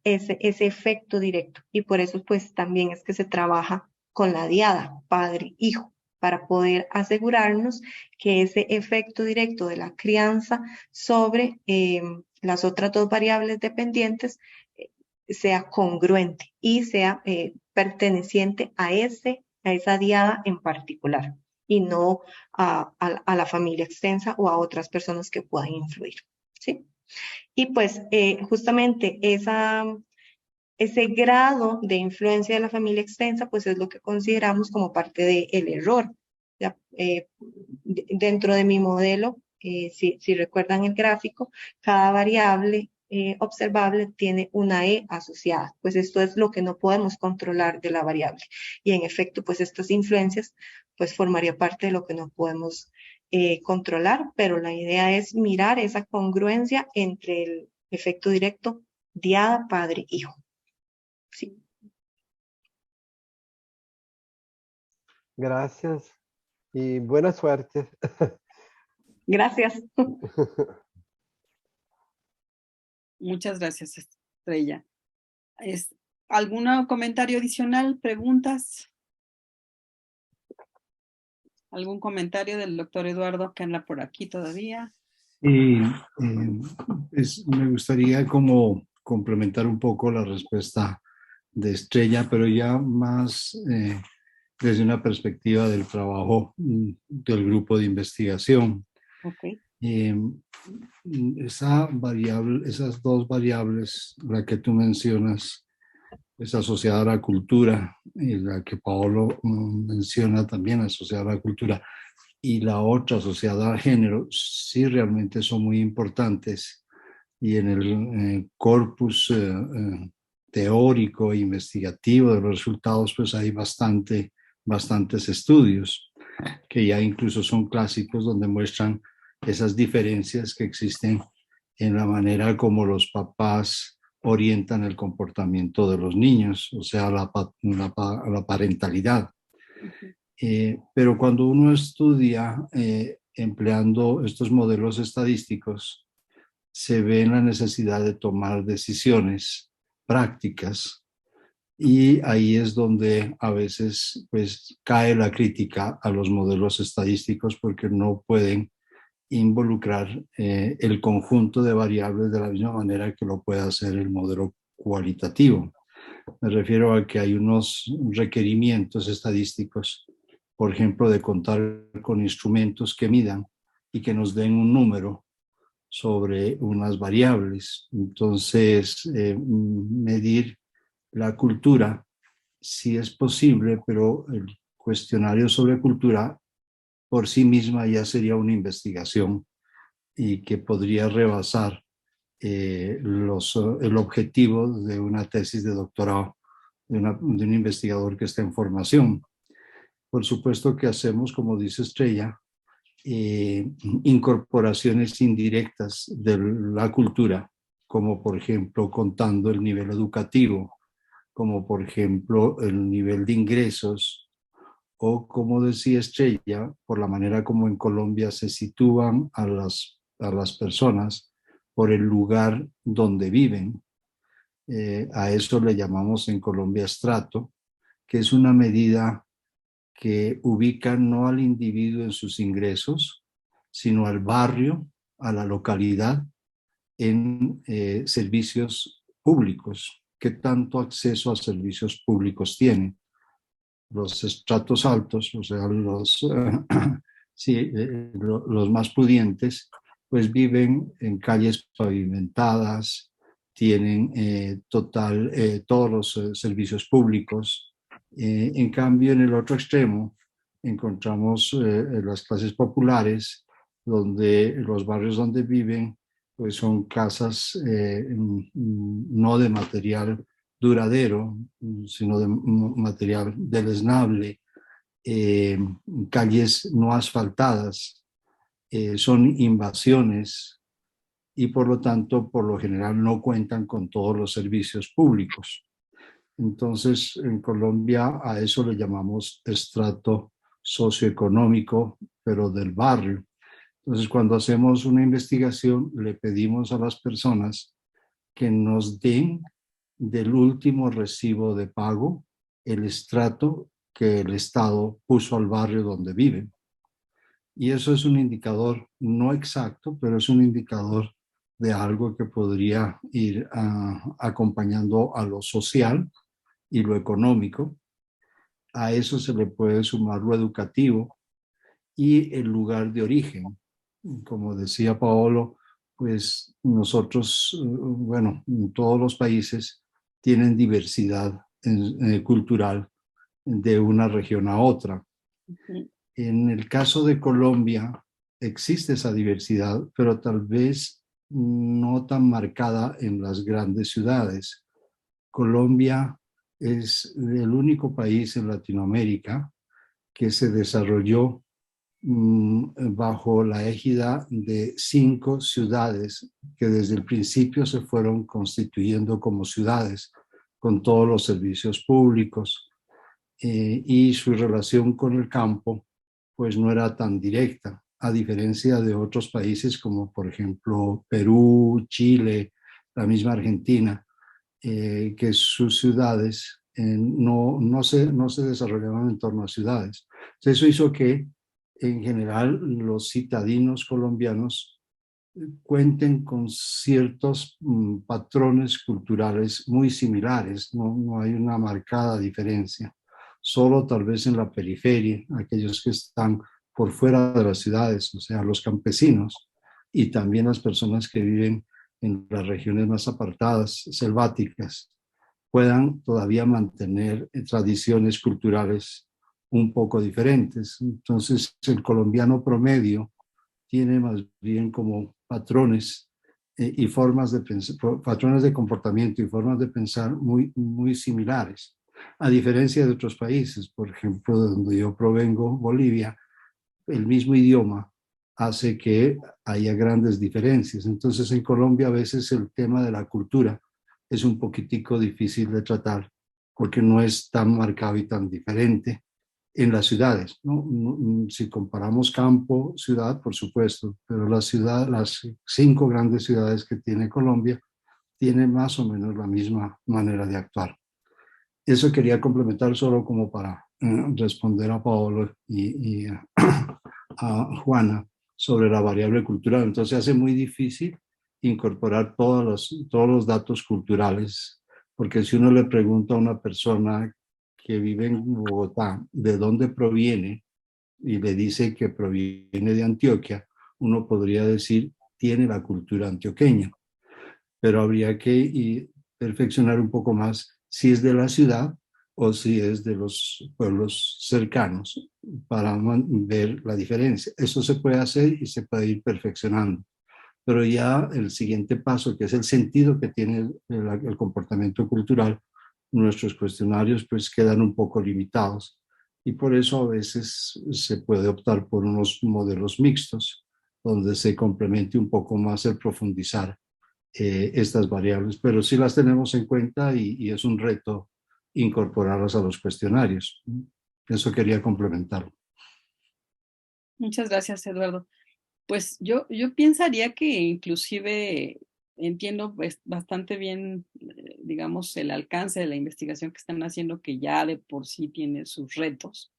S4: ese efecto directo. Y por eso pues también es que se trabaja con la diada padre-hijo para poder asegurarnos que ese efecto directo de la crianza sobre las otras dos variables dependientes sea congruente y sea perteneciente a esa diada en particular y no a la familia extensa o a otras personas que puedan influir, ¿sí? Y pues justamente ese grado de influencia de la familia extensa, pues es lo que consideramos como parte del error. Ya, dentro de mi modelo, si recuerdan el gráfico, cada variable observable tiene una E asociada. Pues esto es lo que no podemos controlar de la variable. Y en efecto, pues estas influencias, pues formaría parte de lo que no podemos controlar, pero la idea es mirar esa congruencia entre el efecto directo diada, padre, hijo. Sí.
S3: Gracias y buena suerte.
S4: Gracias.
S1: Muchas gracias, Estrella. ¿Algún comentario adicional? ¿Preguntas? ¿Algún comentario del doctor Eduardo que anda por aquí todavía?
S2: Y pues me gustaría como complementar un poco la respuesta de Estrella, pero ya más desde una perspectiva del trabajo del grupo de investigación.
S1: Okay.
S2: Esas dos variables, la que tú mencionas, es asociada a la cultura, y la que Paolo menciona también asociada a la cultura, y la otra asociada al género, sí realmente son muy importantes. Y en el corpus teórico e investigativo de los resultados, pues hay bastantes estudios que ya incluso son clásicos donde muestran esas diferencias que existen en la manera como los papás orientan el comportamiento de los niños, o sea, la parentalidad. Pero cuando uno estudia empleando estos modelos estadísticos, se ve la necesidad de tomar decisiones prácticas y ahí es donde a veces pues cae la crítica a los modelos estadísticos porque no pueden involucrar el conjunto de variables de la misma manera que lo puede hacer el modelo cualitativo. Me refiero a que hay unos requerimientos estadísticos, por ejemplo, de contar con instrumentos que midan y que nos den un número sobre unas variables. Entonces, medir la cultura sí es posible, pero el cuestionario sobre cultura por sí misma ya sería una investigación y que podría rebasar el objetivo de una tesis de doctorado de un investigador que está en formación. Por supuesto que hacemos, como dice Estrella, incorporaciones indirectas de la cultura, como por ejemplo contando el nivel educativo, como por ejemplo el nivel de ingresos, o como decía Estrella, por la manera como en Colombia se sitúan a las personas por el lugar donde viven. A eso le llamamos en Colombia estrato, que es una medida que ubica no al individuo en sus ingresos, sino al barrio, a la localidad, en servicios públicos. ¿Qué tanto acceso a servicios públicos tiene? Los estratos altos, o sea, los más pudientes, pues viven en calles pavimentadas, tienen todos los servicios públicos. En cambio, en el otro extremo, encontramos las clases populares, donde los barrios donde viven, pues son casas no de material duradero, sino de material deleznable, calles no asfaltadas, son invasiones y por lo tanto, por lo general, no cuentan con todos los servicios públicos. Entonces, en Colombia a eso le llamamos estrato socioeconómico, pero del barrio. Entonces, cuando hacemos una investigación, le pedimos a las personas que nos den del último recibo de pago el estrato que el Estado puso al barrio donde viven. Y eso es un indicador no exacto, pero es un indicador de algo que podría ir acompañando a lo social y lo económico. A eso se le puede sumar lo educativo y el lugar de origen. Como decía Paolo, pues nosotros, bueno, todos los países tienen diversidad cultural de una región a otra. En el caso de Colombia existe esa diversidad, pero tal vez no tan marcada en las grandes ciudades. Colombia es el único país en Latinoamérica que se desarrolló bajo la égida de 5 ciudades que desde el principio se fueron constituyendo como ciudades con todos los servicios públicos y su relación con el campo pues no era tan directa, a diferencia de otros países como por ejemplo Perú, Chile, la misma Argentina, que sus ciudades no se desarrollaban en torno a ciudades. Entonces, eso hizo que en general los citadinos colombianos cuenten con ciertos patrones culturales muy similares, no hay una marcada diferencia, solo tal vez en la periferia, aquellos que están por fuera de las ciudades, o sea, los campesinos y también las personas que viven en las regiones más apartadas, selváticas, puedan todavía mantener tradiciones culturales un poco diferentes. Entonces, el colombiano promedio tiene más bien como patrones y formas de pensar, patrones de comportamiento y formas de pensar muy similares, a diferencia de otros países. Por ejemplo, de donde yo provengo, Bolivia, el mismo idioma hace que haya grandes diferencias. Entonces, en Colombia a veces el tema de la cultura es un poquitico difícil de tratar porque no es tan marcado y tan diferente en las ciudades, ¿no? Si comparamos campo, ciudad, por supuesto, pero las 5 grandes ciudades que tiene Colombia tienen más o menos la misma manera de actuar. Eso quería complementar solo como para responder a Paolo y a Juana sobre la variable cultural. Entonces hace muy difícil incorporar todos los datos culturales porque si uno le pregunta a una persona que vive en Bogotá de dónde proviene y le dice que proviene de Antioquia, uno podría decir tiene la cultura antioqueña, pero habría que perfeccionar un poco más si es de la ciudad o si es de los pueblos cercanos para ver la diferencia. Eso se puede hacer y se puede ir perfeccionando. Pero ya el siguiente paso, que es el sentido que tiene el comportamiento cultural, nuestros cuestionarios pues quedan un poco limitados y por eso a veces se puede optar por unos modelos mixtos donde se complemente un poco más el profundizar estas variables, pero sí las tenemos en cuenta y es un reto incorporarlas a los cuestionarios. Eso quería complementar.
S1: Muchas gracias, Eduardo. Pues yo pensaría que inclusive entiendo pues, bastante bien, digamos, el alcance de la investigación que están haciendo, que ya de por sí tiene sus retos.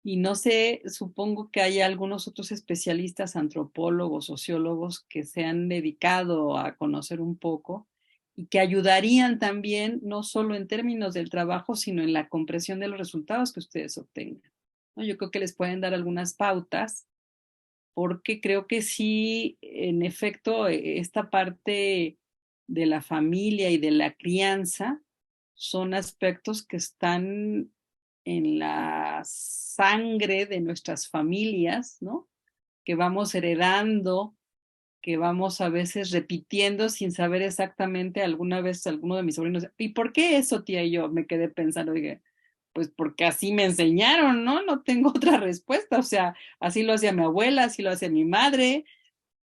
S1: Y no sé, supongo que hay algunos otros especialistas, antropólogos, sociólogos, que se han dedicado a conocer un poco y que ayudarían también, no solo en términos del trabajo, sino en la comprensión de los resultados que ustedes obtengan, ¿no? Yo creo que les pueden dar algunas pautas porque creo que sí, en efecto, esta parte de la familia y de la crianza son aspectos que están en la sangre de nuestras familias, ¿no? Que vamos heredando, que vamos a veces repitiendo sin saber exactamente. Alguna vez alguno de mis sobrinos, ¿y por qué eso, tía? Y yo me quedé pensando, dije, pues porque así me enseñaron, ¿no? No tengo otra respuesta, o sea, así lo hacía mi abuela, así lo hacía mi madre,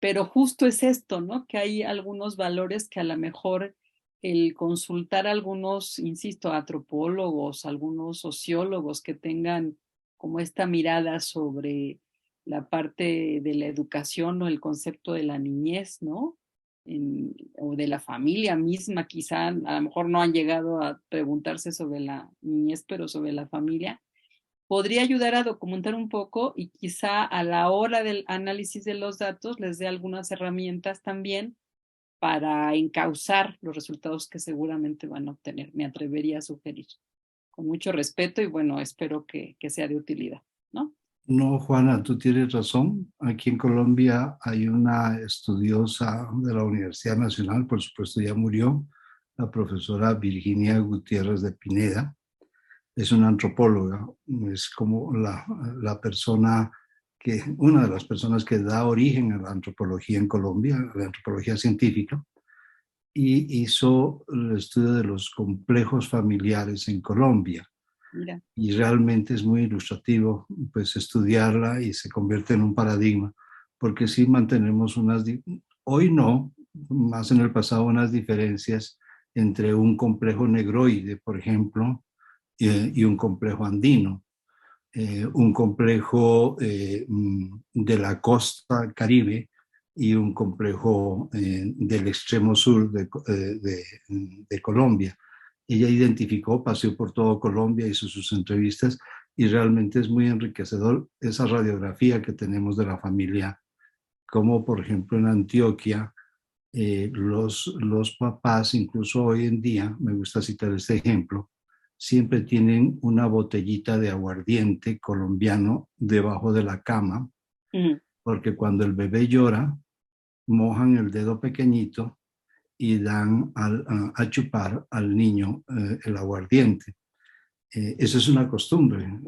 S1: pero justo es esto, ¿no? Que hay algunos valores que a lo mejor el consultar a algunos, insisto, antropólogos, algunos sociólogos que tengan como esta mirada sobre la parte de la educación o el concepto de la niñez, ¿no? O de la familia misma, quizá a lo mejor no han llegado a preguntarse sobre la niñez, pero sobre la familia, podría ayudar a documentar un poco y quizá a la hora del análisis de los datos les dé algunas herramientas también para encauzar los resultados que seguramente van a obtener. Me atrevería a sugerir. Con mucho respeto y bueno, espero que sea de utilidad, ¿no?
S2: No, Juana, tú tienes razón. Aquí en Colombia hay una estudiosa de la Universidad Nacional, por supuesto ya murió, la profesora Virginia Gutiérrez de Pineda. Es una antropóloga, es como la persona una de las personas que da origen a la antropología en Colombia, a la antropología científica, y hizo el estudio de los complejos familiares en Colombia.
S1: Mira.
S2: Y realmente es muy ilustrativo pues estudiarla y se convierte en un paradigma, porque sí mantenemos hoy no, más en el pasado, unas diferencias entre un complejo negroide, por ejemplo, y un complejo andino, un complejo de la costa caribe y un complejo del extremo sur de Colombia. Ella identificó, paseó por todo Colombia, hizo sus entrevistas y realmente es muy enriquecedor esa radiografía que tenemos de la familia, como por ejemplo en Antioquia, los papás, incluso hoy en día, me gusta citar este ejemplo, siempre tienen una botellita de aguardiente colombiano debajo de la cama, porque cuando el bebé llora, mojan el dedo pequeñito y dan a chupar al niño el aguardiente. Eso es una costumbre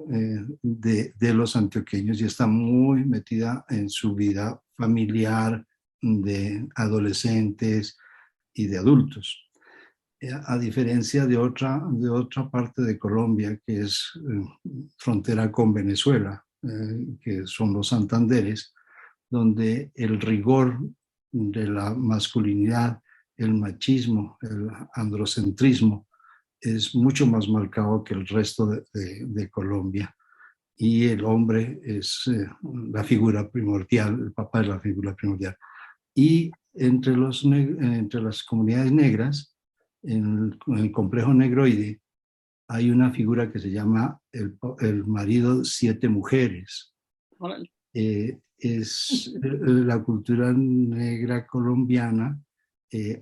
S2: de los antioqueños y está muy metida en su vida familiar de adolescentes y de adultos. A diferencia de otra parte de Colombia, que es frontera con Venezuela, que son los Santanderes, donde el rigor de la masculinidad, el machismo, el androcentrismo, es mucho más marcado que el resto de Colombia. Y el hombre es la figura primordial, el papá es la figura primordial. Y entre las comunidades negras, en el complejo negroide, hay una figura que se llama el marido de 7 mujeres. La cultura negra colombiana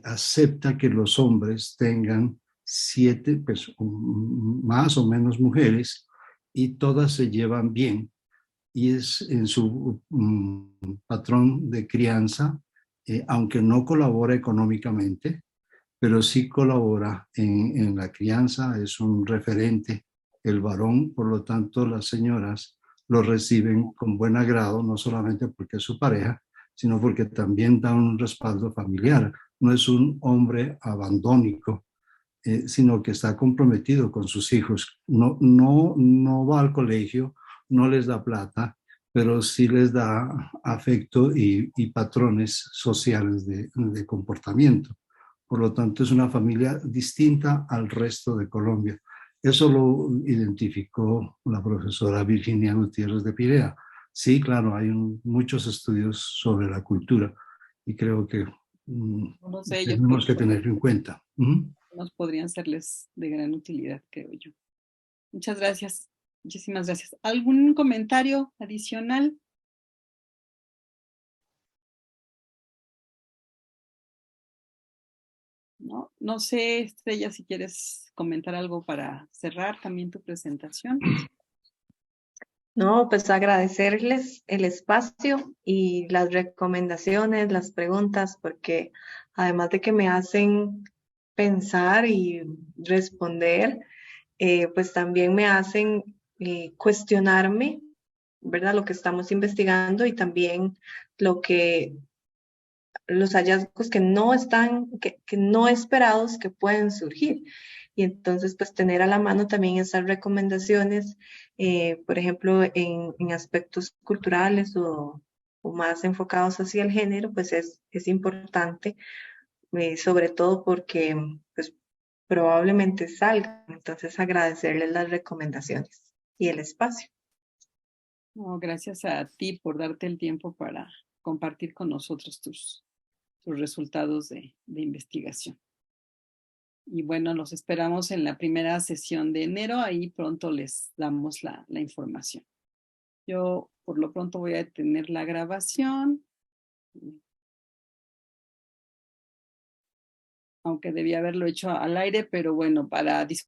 S2: acepta que los hombres tengan 7, pues, más o menos mujeres, y todas se llevan bien. Y es en su patrón de crianza, aunque no colabora económicamente, pero sí colabora en la crianza, es un referente el varón, por lo tanto las señoras lo reciben con buen agrado, no solamente porque es su pareja, sino porque también da un respaldo familiar. No es un hombre abandónico, sino que está comprometido con sus hijos. No va al colegio, no les da plata, pero sí les da afecto y patrones sociales de comportamiento. Por lo tanto, es una familia distinta al resto de Colombia. Eso lo identificó la profesora Virginia Gutiérrez de Pirea. Sí, claro, hay muchos estudios sobre la cultura y creo que
S1: Todos ellos
S2: tenemos que tenerlo en cuenta.
S1: nos podrían serles de gran utilidad, creo yo. Muchas gracias. Muchísimas gracias. ¿Algún comentario adicional? No sé, Estrella, si quieres comentar algo para cerrar también tu presentación.
S4: No, pues agradecerles el espacio y las recomendaciones, las preguntas, porque además de que me hacen pensar y responder, pues también me hacen cuestionarme, ¿verdad? Lo que estamos investigando y también lo que los hallazgos que no están, que no esperados que pueden surgir. Y entonces, pues tener a la mano también esas recomendaciones, por ejemplo, en aspectos culturales o más enfocados hacia el género, pues es importante, sobre todo porque pues, probablemente salgan. Entonces, agradecerles las recomendaciones y el espacio.
S1: No, gracias a ti por darte el tiempo para compartir con nosotros tus resultados de investigación. Y bueno, los esperamos en la primera sesión de enero. Ahí pronto les damos la información. Yo por lo pronto voy a detener la grabación. Aunque debía haberlo hecho al aire, pero bueno, para discutir